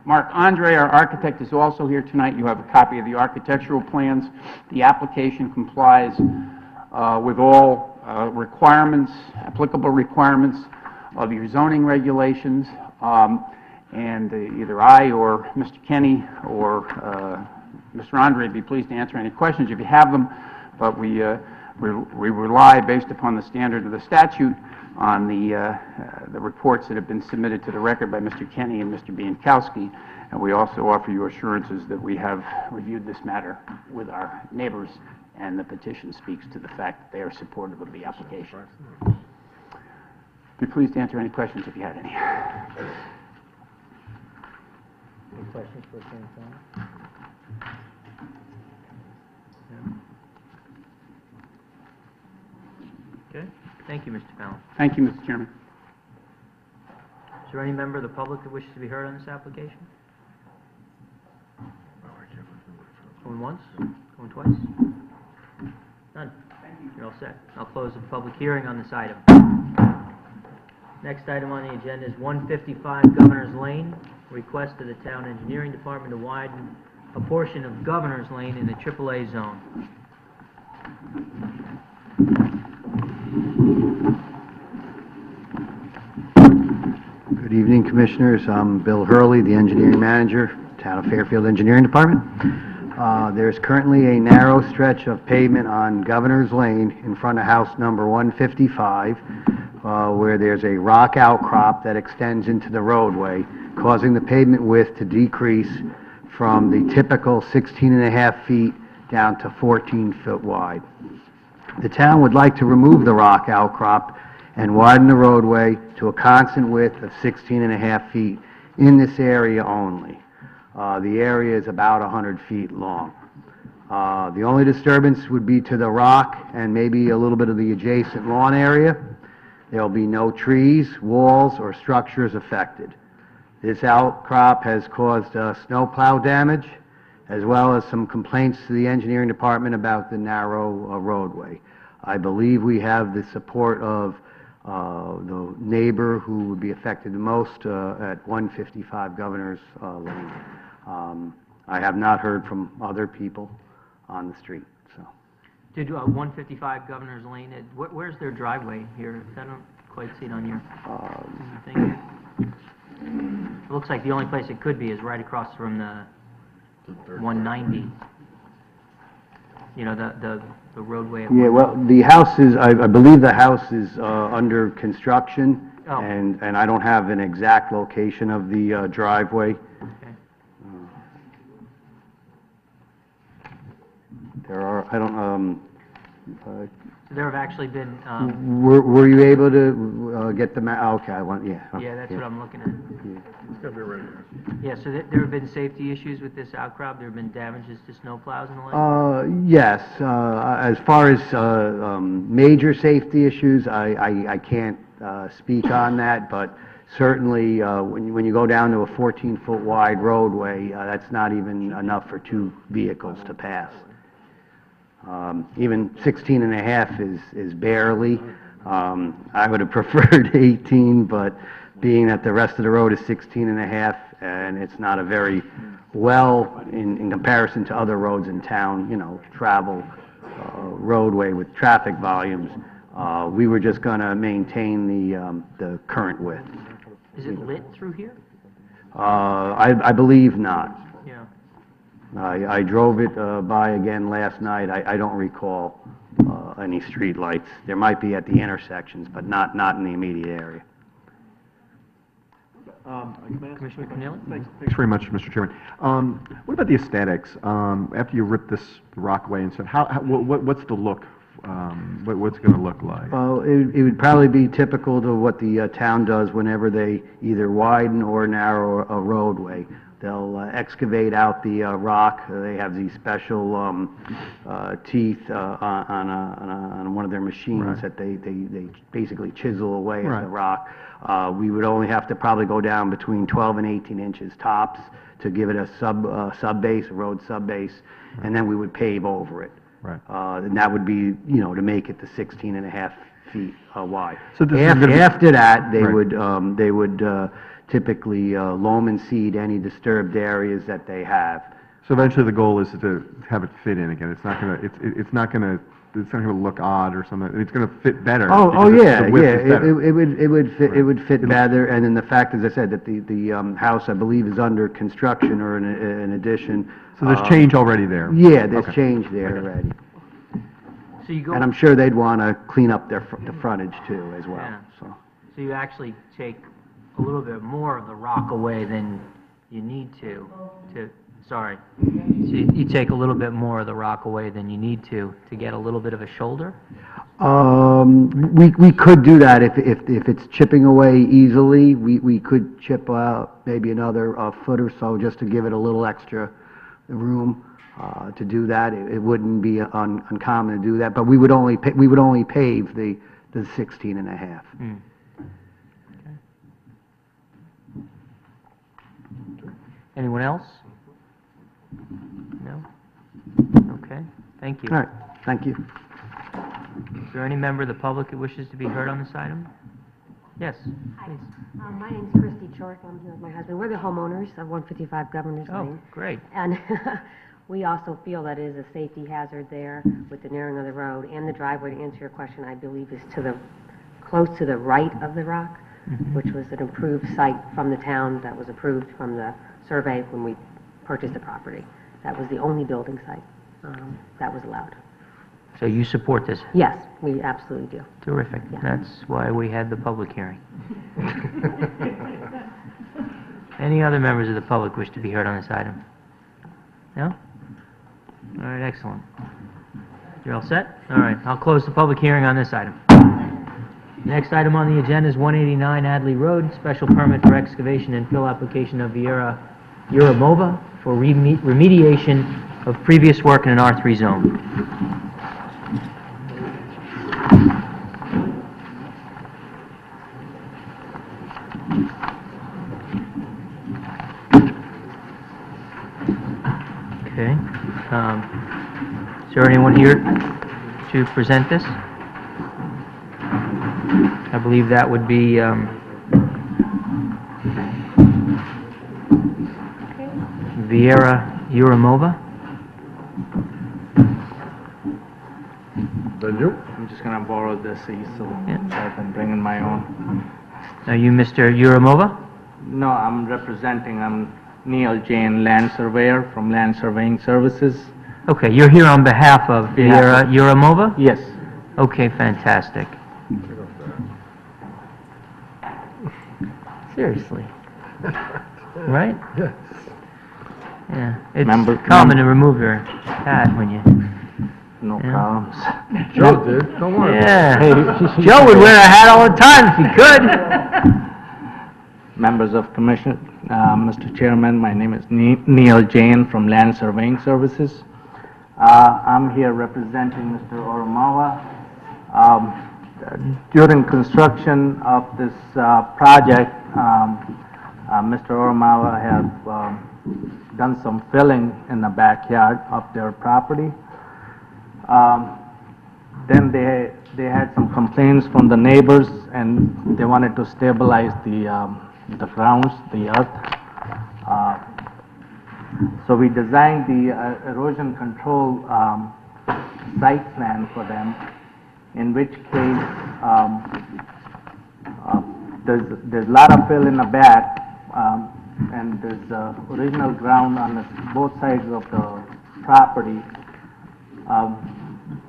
Mark Andre, our architect, is also here tonight. You have a copy of the architectural plans. The application complies with all requirements, applicable requirements of your zoning regulations, and either I or Mr. Kenny or Mr. Andre would be pleased to answer any questions if you have them, but we rely, based upon the standard of the statute, on the reports that have been submitted to the record by Mr. Kenny and Mr. Biankowski, and we also offer you assurances that we have reviewed this matter with our neighbors, and the petition speaks to the fact that they are supportive of the application. Be pleased to answer any questions if you had any. Any questions for Attorney Fallon? Okay, thank you, Mr. Fallon. Thank you, Mr. Chairman. Is there any member of the public that wishes to be heard on this application? Going once? Going twice? None? You're all set. I'll close the public hearing on this item. Next item on the agenda is 155 Governor's Lane. Request of the Town Engineering Department to widen a portion of Governor's Lane in the AAA zone. Good evening, Commissioners. I'm Bill Hurley, the Engineering Manager, Town of Fairfield Engineering Department. There's currently a narrow stretch of pavement on Governor's Lane in front of house number 155, where there's a rock outcrop that extends into the roadway, causing the pavement width to decrease from the typical 16.5 feet down to 14 foot wide. The town would like to remove the rock outcrop and widen the roadway to a constant width of 16.5 feet in this area only. The area is about 100 feet long. The only disturbance would be to the rock and maybe a little bit of the adjacent lawn area. There will be no trees, walls, or structures affected. This outcrop has caused snowplow damage, as well as some complaints to the engineering department about the narrow roadway. I believe we have the support of the neighbor who would be affected the most at 155 Governor's Lane. I have not heard from other people on the street, so. Did 155 Governor's Lane, where's their driveway here? I don't quite see it on your thing. It looks like the only place it could be is right across from the 190. You know, the roadway. At Yeah, well, the house is, I believe the house is under construction, Oh. and I don't have an exact location of the driveway. Okay. There are, I don't, So there have actually been, were you able to get the okay, I want, yeah. yeah, that's what I'm looking at. It's gonna be right here. Yeah, so there have been safety issues with this outcrop? There have been damages to snowplows and the like? Yes, as far as major safety issues, I can't speak on that, but certainly, when you go down to a 14-foot wide roadway, that's not even enough for two vehicles to pass. Even 16 and a half is barely. I would have preferred 18, but being that the rest of the road is 16 and a half, and it's not a very well, in comparison to other roads in town, you know, travel roadway with traffic volumes, we were just going to maintain the current width. Is it lit through here? I believe not. Yeah. I drove it by again last night. I don't recall any street lights. There might be at the intersections, but not in the immediate area. Commissioner Keneally? Thanks very much, Mr. Chairman. What about the aesthetics? After you rip this rock away and stuff, what's the look? What's it going to look like? Well, it would probably be typical to what the town does whenever they either widen or narrow a roadway. They'll excavate out the rock. They have these special teeth on one of their machines Right. that they basically chisel away at Right. the rock. We would only have to probably go down between 12 and 18 inches tops to give it a sub base, a road sub base, and then we would pave over it. Right. And that would be, you know, to make it the 16 and a half feet wide. So this is gonna be- After that, they Right. would typically loam and seed any disturbed areas that they have. So eventually the goal is to have it fit in again. It's not going to, it's not going to look odd or something. It's going to fit better. Oh, because yeah, the width yeah, is better. it would fit better, and then the fact, as I said, that the house, I believe, is under construction or an addition. So there's change already there? Yeah, there's Okay. change there already. So you go, And I'm sure they'd want to clean up the frontage too, as well, Yeah. so. so you actually take a little bit more of the rock away than you need to, sorry. So you take a little bit more of the rock away than you need to get a little bit of a shoulder? We could do that if it's chipping away easily. We could chip out maybe another foot or so just to give it a little extra room to do that. It wouldn't be uncommon to do that, but we would only pave the 16 and a half. Mm. Anyone else? No? Okay, thank you. All right, thank you. Is there any member of the public that wishes to be heard on this item? Yes, please. My name's Christy Chork. I'm here with my husband. We're the homeowners of 155 Governor's Oh, Lane. great. And we also feel that it is a safety hazard there with the narrowing of the road. And the driveway, to answer your question, I believe is close to the right of the rock, which was an approved site from the town that was approved from the survey when we purchased the property. That was the only building site that was allowed. So you support this? Yes, we absolutely do. Terrific. Yeah. That's why we had the public hearing. Any other members of the public wish to be heard on this item? No? All right, excellent. You're all set? All right, I'll close the public hearing on this item. Next item on the agenda is 189 Adley Road, special permit for excavation and fill application of Euramova for remediation of previous work in an R3 zone. Okay. Is there anyone here to present this? I believe that would be, Viera Uramova. Then you? I'm just gonna borrow this easel, Yeah. so I can bring in my own. Are you Mr. Uramova? No, I'm Neil Jain, land surveyor from Land Surveying Services. Okay, you're here on behalf of Viera Uramova? Yes. Okay, fantastic. Seriously. Right? Yes. Yeah. It's Member- common to remove your hat when you... No Yeah. problems. Joe did, don't worry. Yeah. Joe would wear a hat all the time if he could. Members of Commission, Mr. Chairman, my name is Neil Jain from Land Surveying Services. I'm here representing Mr. Oromawa. During construction of this project, Mr. Oromawa have done some filling in the backyard of their property. Then they had some complaints from the neighbors, and they wanted to stabilize the grounds, the earth. So we designed the erosion control site plan for them, in which case there's a lot of fill in the back, and there's original ground on both sides of the property.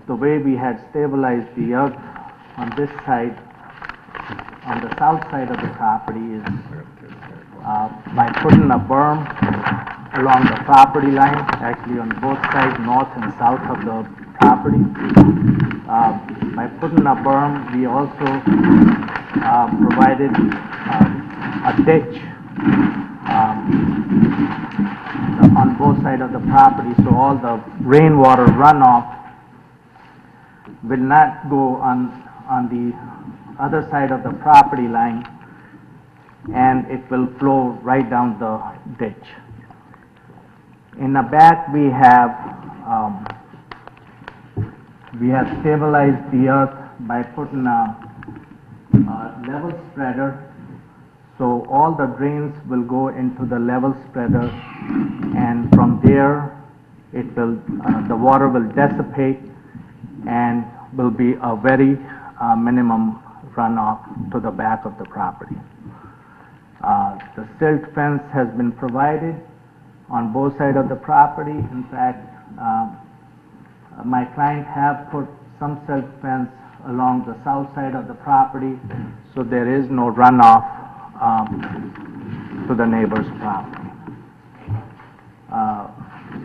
The way we had stabilized the earth on this side, on the south side of the property, is by putting a berm along the property line, actually on both sides, north and south of the property. By putting a berm, we also provided a ditch on both sides of the property, so all the rainwater runoff will not go on the other side of the property line, and it will flow right down the ditch. In the back, we have stabilized the earth by putting a level spreader, so all the drains will go into the level spreader, and from there it will the water will dissipate and will be a very minimum runoff to the back of the property. The silt fence has been provided on both sides of the property. In fact, my client have put some silt fence along the south side of the property, so there is no runoff to the neighbor's property.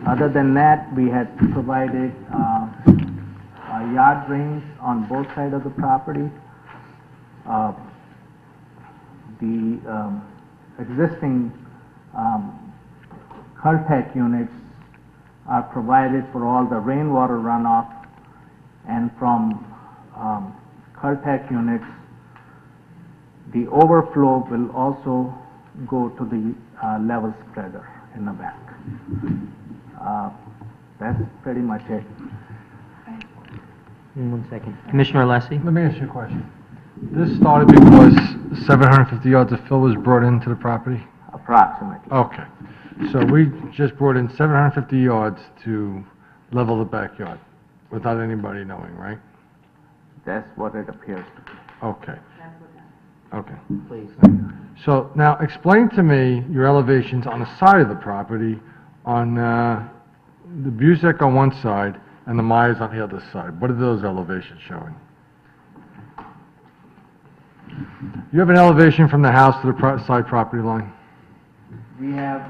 Other than that, we had provided yard drains on both sides of the property. The existing Caltech units are provided for all the rainwater runoff, and from Caltech units, the overflow will also go to the level spreader in the back. That's pretty much it. 1 second. Commissioner Alessi? Let me ask you a question. This started because 750 yards of fill was brought into the property? Approximately. Okay. So we just brought in 750 yards to level the backyard without anybody knowing, right? That's what it appears to be. Okay. Okay. Please. So now explain to me your elevations on the side of the property, on the Buzek on one side and the Myers on the other side. What are those elevations showing? You have an elevation from the house to the side property line? We have,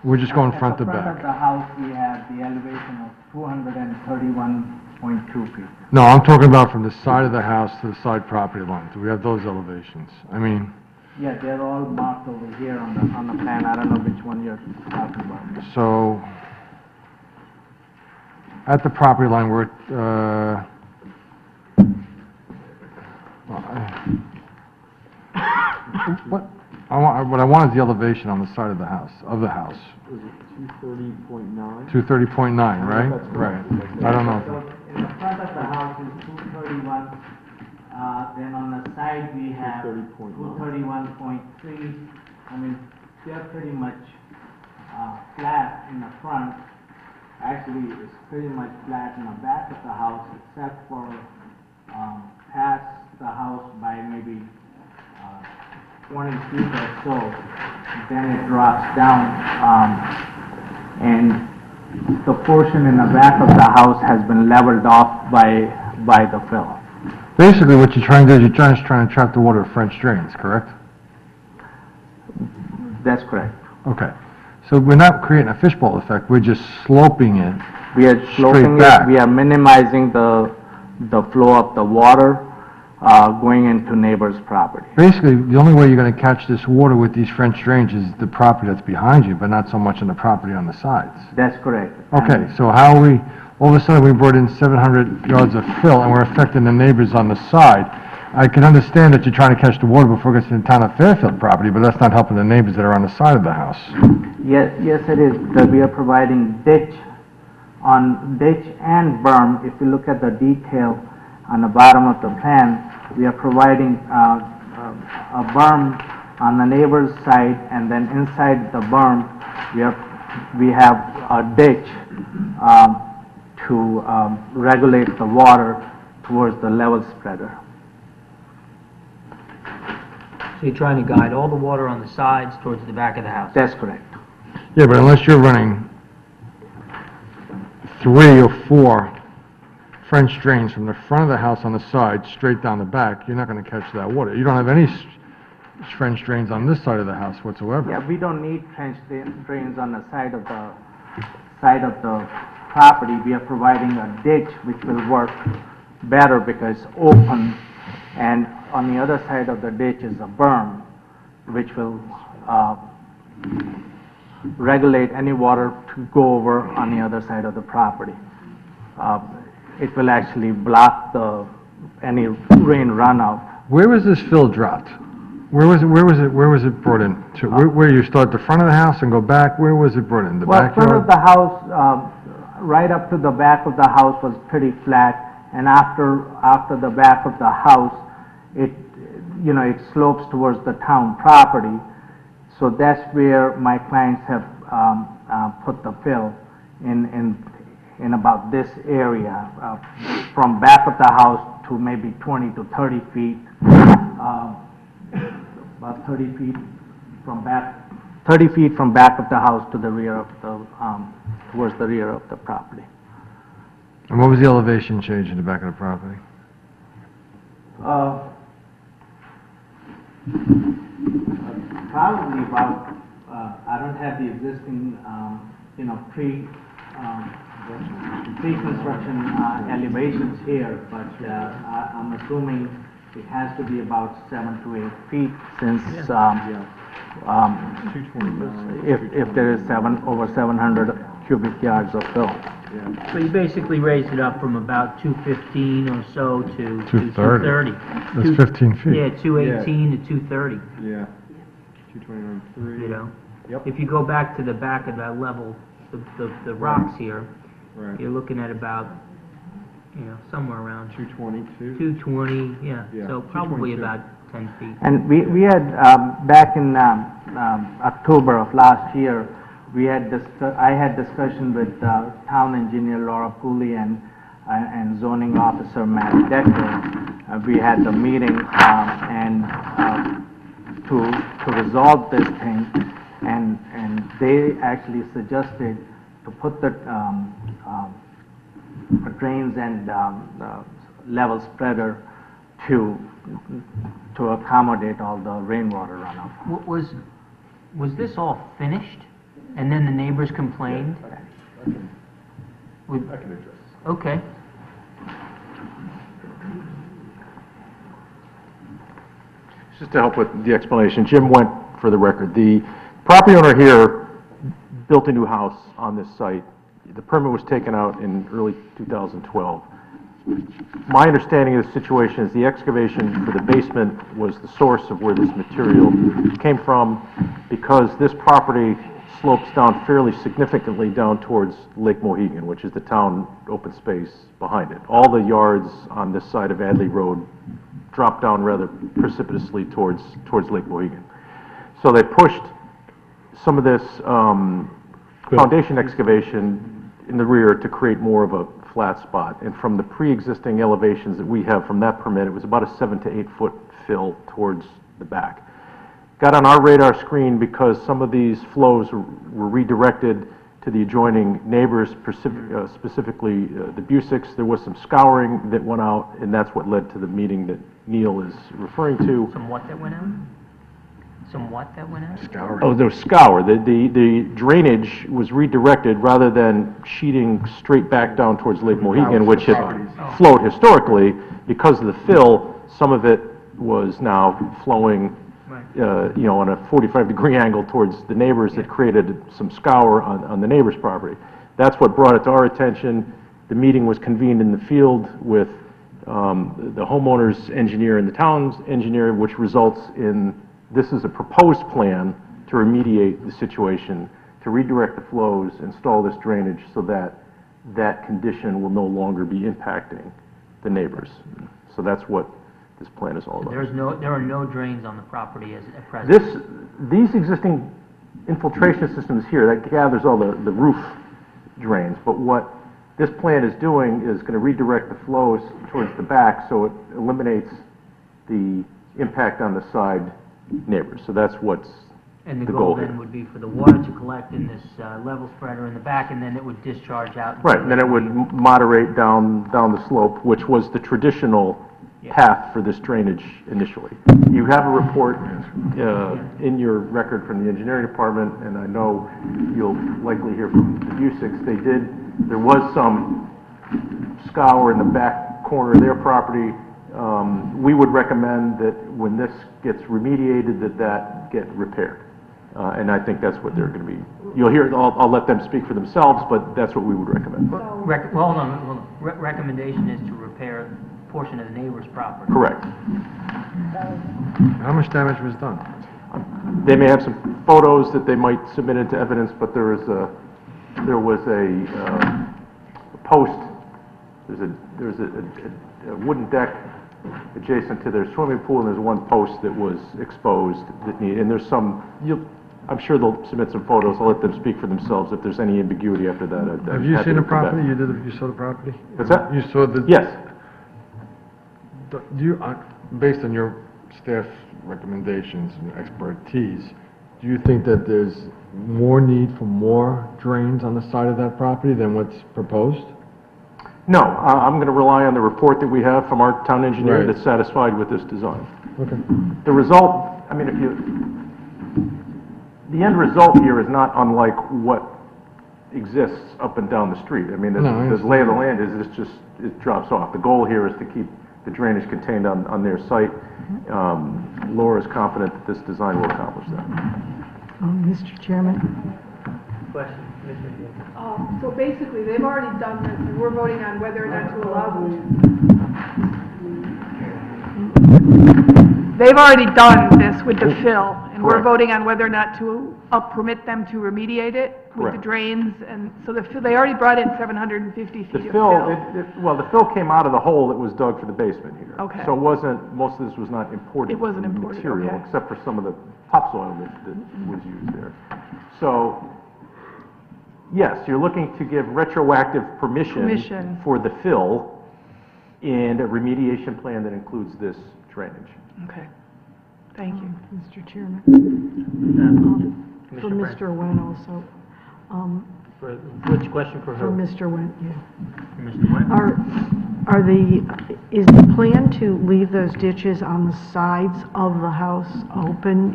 We're just going at front to the front of back. the house, we have the elevation of 231.2 feet. No, I'm talking about from the side of the house to the side property line. Do we have those elevations? I mean, Yeah, they're all marked over here on the plan. I don't know which one you're talking about. so at the property line, we're what I want is the elevation on the side of the house, Was it 230.9? 230.9, right? Right. I don't know. So in the front of the house is 231, Then on the side, we have 230.9. 231.3. I mean, they're pretty much flat in the front. Actually, it's pretty much flat in the back of the house, except for past the house by maybe 20 feet or so. Then it drops down, and the portion in the back of the house has been leveled off by the fill. Basically, what you're trying to do is you're just trying to trap the water with French drains, correct? That's correct. Okay. So we're not creating a fishbowl effect, we're just sloping it. We are sloping Straight it, back. we are minimizing the flow of the water going into neighbor's property. Basically, the only way you're gonna catch this water with these French drains is the property that's behind you, but not so much on the property on the sides. That's correct. Okay, so how are we, all of a sudden, we brought in 700 yards of fill, and we're affecting the neighbors on the side. I can understand that you're trying to catch the water before it gets to the town of Fairfield property, but that's not helping the neighbors that are on the side of the house. Yes, it is, that we are providing ditch and berm. If you look at the detail on the bottom of the plan, we are providing a berm on the neighbor's side, and then inside the berm, we have a ditch to regulate the water towards the level spreader. So you're trying to guide all the water on the sides towards the back of the house? That's correct. Yeah, but unless you're running 3 or 4 French drains from the front of the house on the side straight down the back, you're not gonna catch that water. You don't have any French drains on this side of the house whatsoever. Yeah, we don't need trench drains on the side of the property. We are providing a ditch which will work better because it's open, and on the other side of the ditch is a berm which will regulate any water to go over on the other side of the property. It will actually block any rain runoff. Where was this fill dropped? Where was it brought in? To where you start the front of the house and go back? Where was it brought in? The Well, backyard? front of the house, right up to the back of the house was pretty flat, and after the back of the house, it slopes towards the town property. So that's where my clients have put the fill in about this area, from back of the house to maybe 20 to 30 feet, about 30 feet from back, 30 feet from back of the house to the rear of the, towards the rear of the property. And what was the elevation change in the back of the property? Probably about, I don't have the existing, pre-construction elevations here, but I'm assuming it has to be about 7 to 8 feet since, if there is over 700 cubic yards of fill. So you basically raised it up from about 215 or so to 230. 230. That's 15 feet. Yeah, 218 to 230, Yeah. 229.3. you know? Yep. If you go back to the back of that level, the rocks here, Right. you're looking at about, somewhere around 222. 220, yeah. Yeah, So probably 222. about 10 feet. And we had, back in October of last year, I had discussion with town engineer Laura Pooley and zoning officer Matt Decker. We had the meeting and to resolve this thing, and they actually suggested to put the drains and level spreader to accommodate all the rainwater runoff. Was this all finished, and then the neighbors complained? I can address this. Okay. Just to help with the explanation, Jim went for the record. The property owner here built a new house on this site. The permit was taken out in early 2012. My understanding of the situation is the excavation for the basement was the source of where this material came from, because this property slopes down fairly significantly down towards Lake Mohegan, which is the town open space behind it. All the yards on this side of Adley Road drop down rather precipitously towards Lake Mohegan. So they pushed some of this foundation excavation in the rear to create more of a flat spot. And from the pre-existing elevations that we have from that permit, it was about a 7 to 8 foot fill towards the back. Got on our radar screen because some of these flows were redirected to the adjoining neighbors, specifically the Busicks. There was some scouring that went out, and that's what led to the meeting that Neil is referring to. Some what that went out? Some what that went out? Oh, there was scour. The drainage was redirected rather than sheeting straight back down towards Lake Mohegan, which had flowed historically. Because of the fill, some of it was now flowing, on a 45-degree angle towards the neighbors that created some scour on the neighbor's property. That's what brought it to our attention. The meeting was convened in the field with the homeowner's engineer and the town's engineer, which results in this is a proposed plan to remediate the situation, to redirect the flows, install this drainage so that that condition will no longer be impacting the neighbors. So that's what this plan is all about. There are no drains on the property at present. These existing infiltration systems here, that gathers all the roof drains, but what this plan is doing is going to redirect the flows towards the back so it eliminates the impact on the side neighbors. So that's what's And the the goal goal then here. would be for the water to collect in this level spreader in the back, and then it would discharge out. Right, and then it would moderate down the slope, which was the traditional path for this drainage initially. You have a report in your record from the engineering department, and I know you'll likely hear from the Busicks. There was some scour in the back corner of their property. We would recommend that when this gets remediated, that get repaired. And I think that's what they're going to be. You'll hear, I'll let them speak for themselves, but that's what we would recommend. Hold on. Recommendation is to repair a portion of the neighbor's property. Correct. How much damage was done? They may have some photos that they might submit into evidence, but there was a post, there's a wooden deck adjacent to their swimming pool, and there's one post that was exposed and there's some, I'm sure they'll submit some photos. I'll let them speak for themselves. If there's any ambiguity after that, Have you seen the property? You saw the property? What's that? You saw the... Yes. Do you, based on your staff recommendations and expertise, do you think that there's more need for more drains on the side of that property than what's proposed? No, I'm going to rely on the report that we have from our town engineer Right. that's satisfied with this design. Okay. The result, I mean, the end result here is not unlike what exists up and down the street. I mean, No, I the lay of the land is it drops off. The goal here is to keep the drainage contained on their site. Laura is confident that this design will accomplish that. Mr. Chairman? Question, Commissioner Davis. So basically, they've already done this, and we're voting on whether or not to allow them. They've already done this with the fill, and we're Correct. voting on whether or not to permit them to remediate it with the Correct. drains, and so they already brought in 750 feet The of fill, fill. the fill came out of the hole that was dug for the basement here. Okay. So it wasn't, most of this was not imported It wasn't imported, material, okay. except for some of the topsoil that was used there. So, yes, you're looking to give retroactive permission for the fill and a remediation plan that includes this drainage. Okay, thank you. Mr. Chairman? For Commissioner Brandt. Mr. Wen also. Which question for For who? Mr. Wen, yeah. Commissioner Went? Is the plan to leave those ditches on the sides of the house open?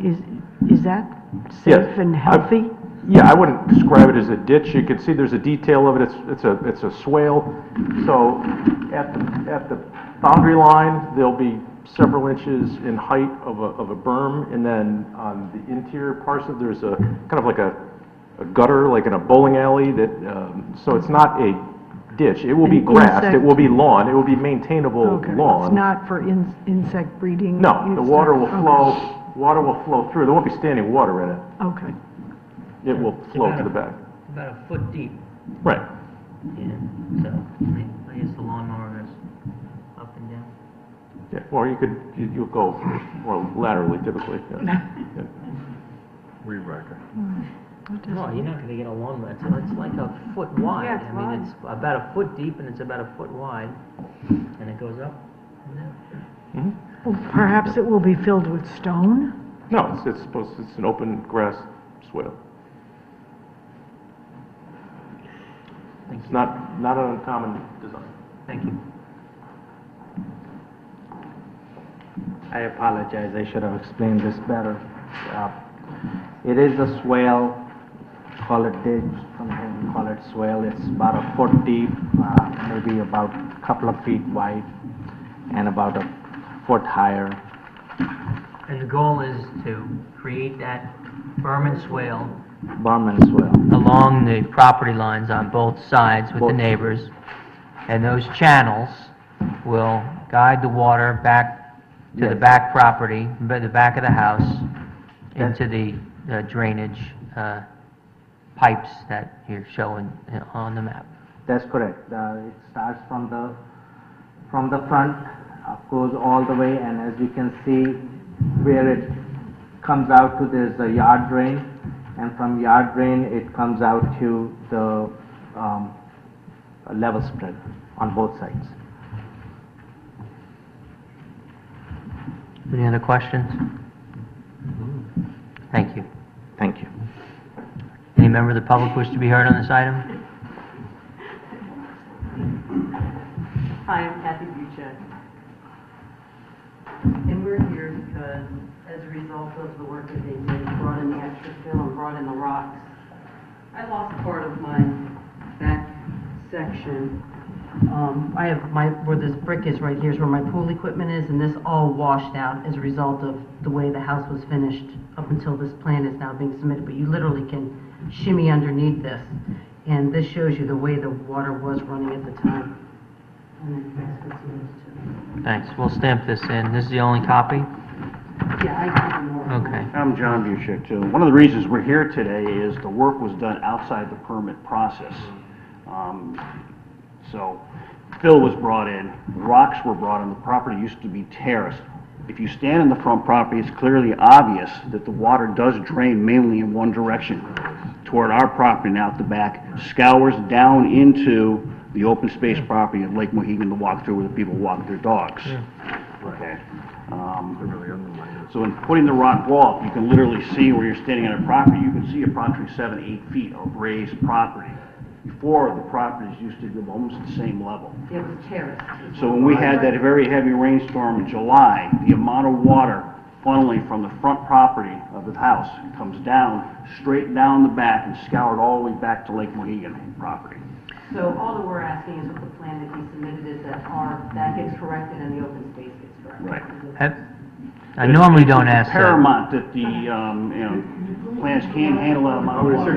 Is that Yes. safe and healthy? Yeah, I wouldn't describe it as a ditch. You can see there's a detail of it. It's a swale. So at the boundary line, there'll be several inches in height of a berm, and then on the interior parts of there's a kind of like a gutter, like in a bowling alley. That so it's not a ditch. It will be An grassed. It insect- will be lawn. It will be maintainable Okay, lawn. it's not for insect breeding? No, the It's water not- will okay. flow. Water will flow through. There won't be standing water in it. Okay. It will flow to the back. About a foot deep. Right. Yeah, so I guess the lawnmower goes up and down. Yeah, or you'll go more laterally typically. Yeah. Yeah. Weed whacker. No, you're not gonna get a lawn mower. It's like a foot wide. Yeah, it's I mean, it's about a foot deep and it's about a foot wide, and it goes up. Well, perhaps it will be filled with stone? No, it's an open grass swale. It's not an uncommon design. Thank you. I apologize, I should have explained this better. It is a swale, call it ditch, something, call it swale. It's about a foot deep, maybe about a couple of feet wide, and about a foot higher. And the goal is to create that berm and swale Barman swale. along the property lines on both sides with the Both. neighbors. And those channels will guide the water back to the Yes. back property, the back of the house, into the drainage pipes that you're showing on the map. That's correct. It starts from the front, goes all the way, and as you can see, where it comes out to, there's a yard drain, and from yard drain, it comes out to the level spread on both sides. Any other questions? Thank you. Thank you. Any member of the public wish to be heard on this item? Hi, I'm Kathy Buchek. And we're here because as a result of the work that they did, brought in the extra fill and brought in the rocks, I lost part of my back section. I have where this brick is right here is where my pool equipment is, and this all washed out as a result of the way the house was finished up until this plan is now being submitted. But you literally can shimmy underneath this, and this shows you the way the water was running at the time. And then you guys can see those two. Thanks. We'll stamp this in. This is the only copy? Yeah, I can do more. Okay. I'm John Buchek, too. One of the reasons we're here today is the work was done outside the permit process. So fill was brought in, rocks were brought in, the property used to be terraced. If you stand in the front property, it's clearly obvious that the water does drain mainly in one direction, toward our property and out the back, scours down into the open space property of Lake Mohegan to walk through where the people walk their dogs. Okay. So in putting the rock wall, you can literally see where you're standing on a property, you can see approximately 7-8 feet of raised property. Before, the properties used to be almost the same level. It was terraced. So when we had that very heavy rainstorm in July, the amount of water funneling from the front property of the house comes down, straight down the back and scoured all the way back to Lake Mohegan property. So all that we're asking is with the plan that he submitted is that that gets corrected and the open space gets corrected. Right. I normally don't ask that. Paramount that the, plans can't handle that amount of water.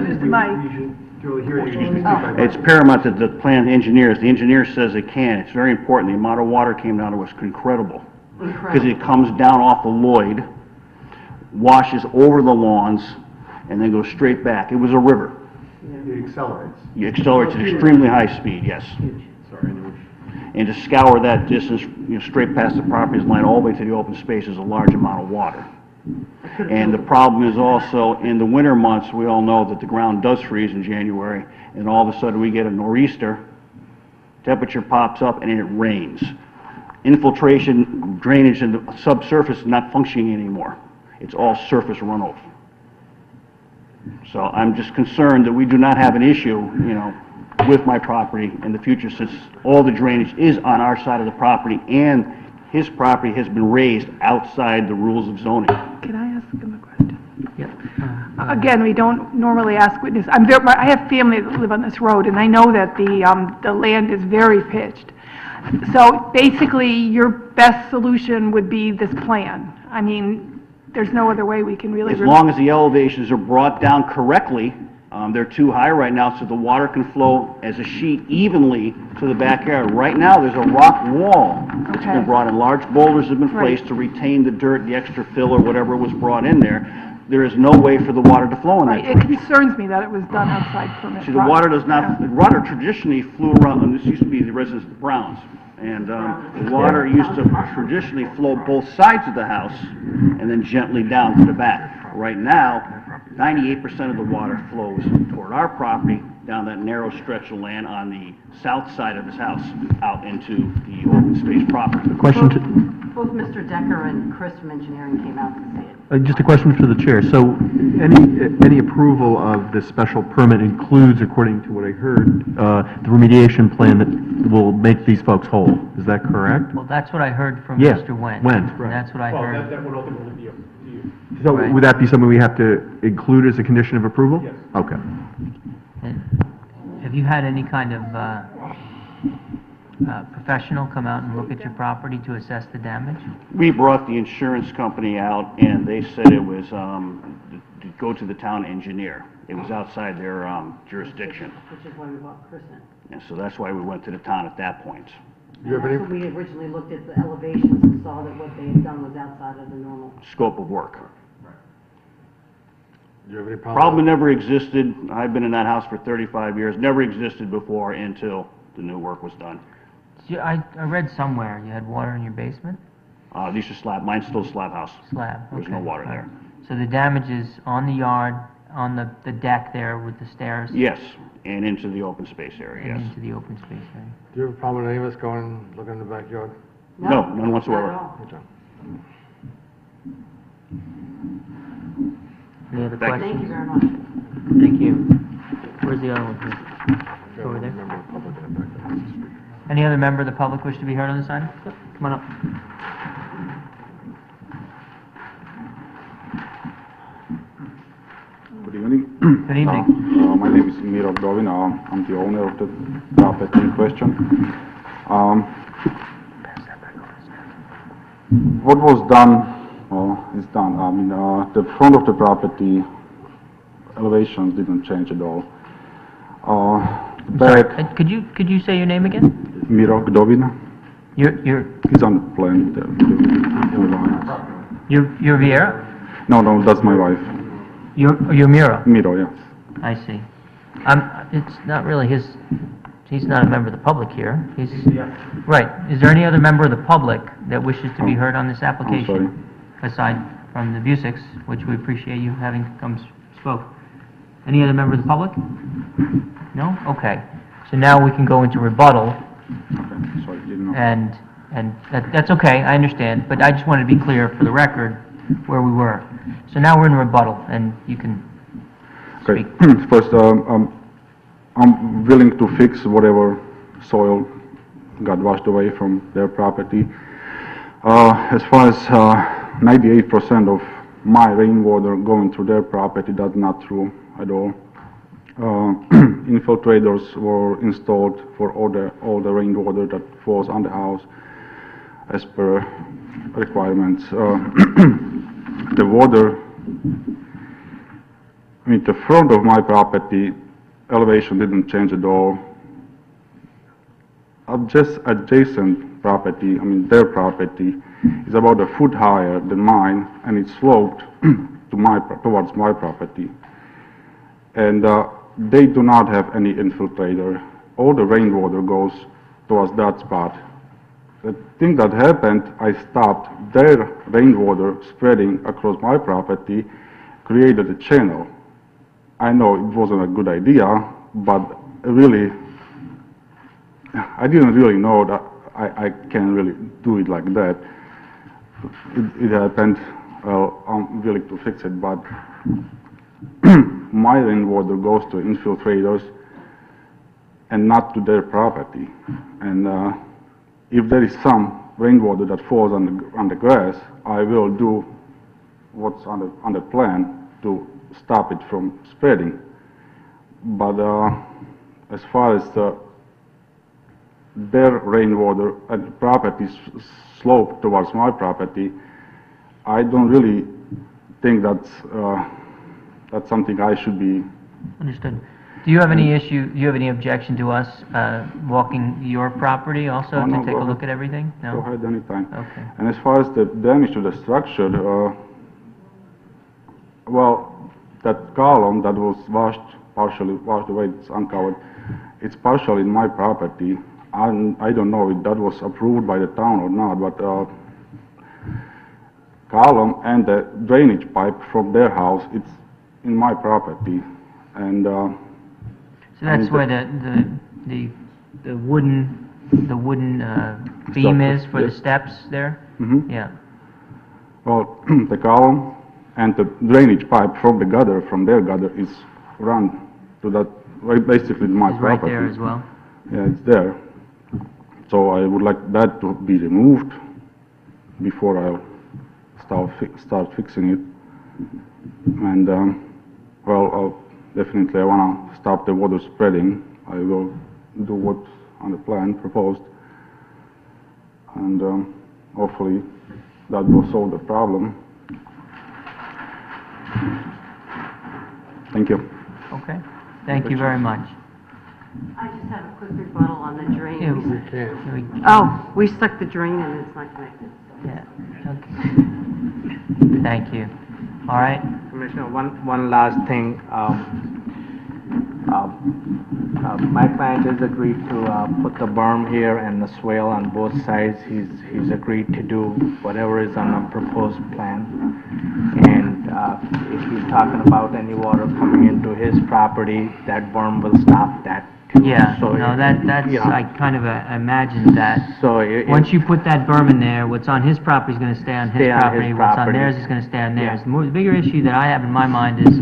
It's paramount that the plant engineers, the engineer says it can. It's very important. The amount of water came down was incredible. Because it comes down off the Lloyd, washes over the lawns, and then goes straight back. It was a river. It accelerates. It accelerates at extremely high speed, yes. And to scour that distance, straight past the property line all the way to the open space is a large amount of water. And the problem is also, in the winter months, we all know that the ground does freeze in January, and all of a sudden we get a nor'easter, temperature pops up, and it rains. Infiltration, drainage, and the subsurface is not functioning anymore. It's all surface runoff. So I'm just concerned that we do not have an issue, with my property in the future, since all the drainage is on our side of the property, and his property has been raised outside the rules of zoning. Can I ask him a question? Again, we don't normally ask witnesses. I have family that live on this road, and I know that the land is very pitched. So basically, your best solution would be this plan. I mean, there's no other way we can really... As long as the elevations are brought down correctly, they're too high right now, so the water can flow as a sheet evenly to the backyard. Right now, there's a rock wall that's been brought in. Large boulders have been placed to retain the dirt, the extra fill, or whatever was brought in there. There is no way for the water to flow in that It direction. concerns me that it was done outside permit. See, the water does not, the water traditionally flew around, and this used to be the residence of the Browns, And the water used to traditionally flow both sides of the house and then gently down to the back. Right now, 98% of the water flows toward our property down that narrow stretch of land on the south side of this house out into the open space property. Question to, Both Mr. Decker and Chris from engineering came out to see it. just a question for the chair. So any approval of this special permit includes, according to what I heard, the remediation plan that will make these folks whole. Is that correct? Well, that's what I heard from Yeah, Mr. Wendt. Wendt, And that's what I Well, heard. that would ultimately be up to you. So Right. would that be something we have to include as a condition of approval? Yes. Okay. Have you had any kind of professional come out and look at your property to assess the damage? We brought the insurance company out, and they said it was, to go to the town engineer. It was outside their jurisdiction, Which is why we brought Chris in. and so that's why we went to the town at that point. You have any, That's when we originally looked at the elevations and saw that what they had done was outside of the normal. Scope of work. do you have any problem? Problem never existed. I've been in that house for 35 years, never existed before until the new work was done. I read somewhere you had water in your basement? These are slab, mine's still slab house. Slab, okay. There's no water all there. right. So the damage is on the yard, on the deck there with the stairs? Yes, and into the open space area, And yes. into the open space area? Do you have a problem with any of us going, looking in the backyard? No, none whatsoever. Not at all. Okay. Any other Thank you. questions? Thank you very much. Thank you. Where's the other one? please? Over there. Member of the public in the back that has to speak. Any other member of the public wish to be heard on this item? Yep, come on up. Good evening. Good evening. My name is Miro Dovin. I'm the owner of the property in question. What was done, is done. I mean, the front of the property elevations didn't change at all. Back, Could you say your name again? Miro Dovin. You're He's on the plan. you're Vieira? No, that's my wife. You're Miro? Miro, yes. I see. It's not really he's not a member of the public here. Right. Is there any other member of the public that wishes to be heard on this application? Aside from the Busiks, which we appreciate you having come spoke. Any other member of the public? No? Okay. So now we can go into rebuttal, Okay, sorry, didn't know. and that's okay, I understand, but I just wanted to be clear for the record where we were. So now we're in rebuttal, and you can Okay, speak. first, I'm willing to fix whatever soil got washed away from their property. As far as 98% of my rainwater going through their property, that's not true at all. Infiltrators were installed for all the rainwater that falls on the house as per requirements. The water, I mean, the front of my property elevation didn't change at all. Just adjacent property, I mean, their property is about a foot higher than mine, and it's sloped towards my property. And they do not have any infiltrator. All the rainwater goes towards that spot. The thing that happened, I stopped their rainwater spreading across my property, created a channel. I know it wasn't a good idea, but really, I didn't really know that I can really do it like that. It happened, well, I'm willing to fix it, but my rainwater goes to infiltrators and not to their property. And if there is some rainwater that falls on the grass, I will do what's on the plan to stop it from spreading. But as far as their rainwater property slope towards my property, I don't really think that's something I should be. Understood. Do you have any issue, do you have any objection to us walking your property also Oh, no, to take go a ahead. look at everything? No? Go ahead anytime. Okay. And as far as the damage to the structure, well, that column that was partially washed away, it's uncovered, it's partially in my property. I don't know if that was approved by the town or not, but column and the drainage pipe from their house, it's in my property, and So that's where the wooden beam is for the yes. steps there? Mhm. Yeah. Well, the column and the drainage pipe from the gutter, from their gutter, is run to that, basically my It's right property. there as well? Yeah, it's there. So I would like that to be removed before I start fixing it. And, well, definitely I want to stop the water spreading. I will do what's on the plan proposed. And hopefully that will solve the problem. Thank you. Okay. Thank you very much. I just have a quick rebuttal on the drain. Yeah, Oh, we stuck the drain in, it's not connected. Yeah, okay. Thank you. All right. Commissioner, one last thing. My client has agreed to put the berm here and the swale on both sides. He's agreed to do whatever is on the proposed plan. And if he's talking about any water coming into his property, that berm will stop that too. Yeah, So no, that's, you know, I kind of imagined that. So Once you put that berm in there, what's on his property is going to stay on his Stay on his property. What's on property. theirs is going to stay on theirs. Yeah. The bigger issue that I have in my mind is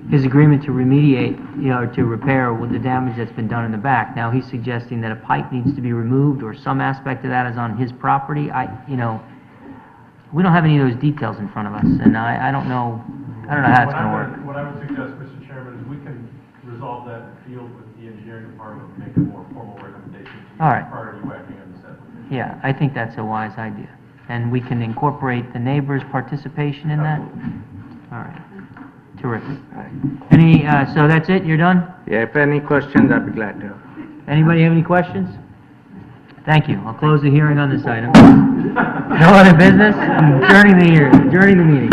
his agreement to remediate, or to repair with the damage that's been done in the back. Now, he's suggesting that a pipe needs to be removed, or some aspect of that is on his property. We don't have any of those details in front of us, and I don't know how it's going to work. What I would suggest, Mr. Chairman, is we can resolve that field with the engineering department and make a more formal recommendation to you All right. prior to you acting on this application. Yeah, I think that's a wise idea. And we can incorporate the neighbors' participation in that? All right. Terrific. Any, so that's it? You're done? Yeah, if any questions, I'd be glad to. Anybody have any questions? Thank you. I'll close the hearing on this item. No other business? I'm adjourning the meeting.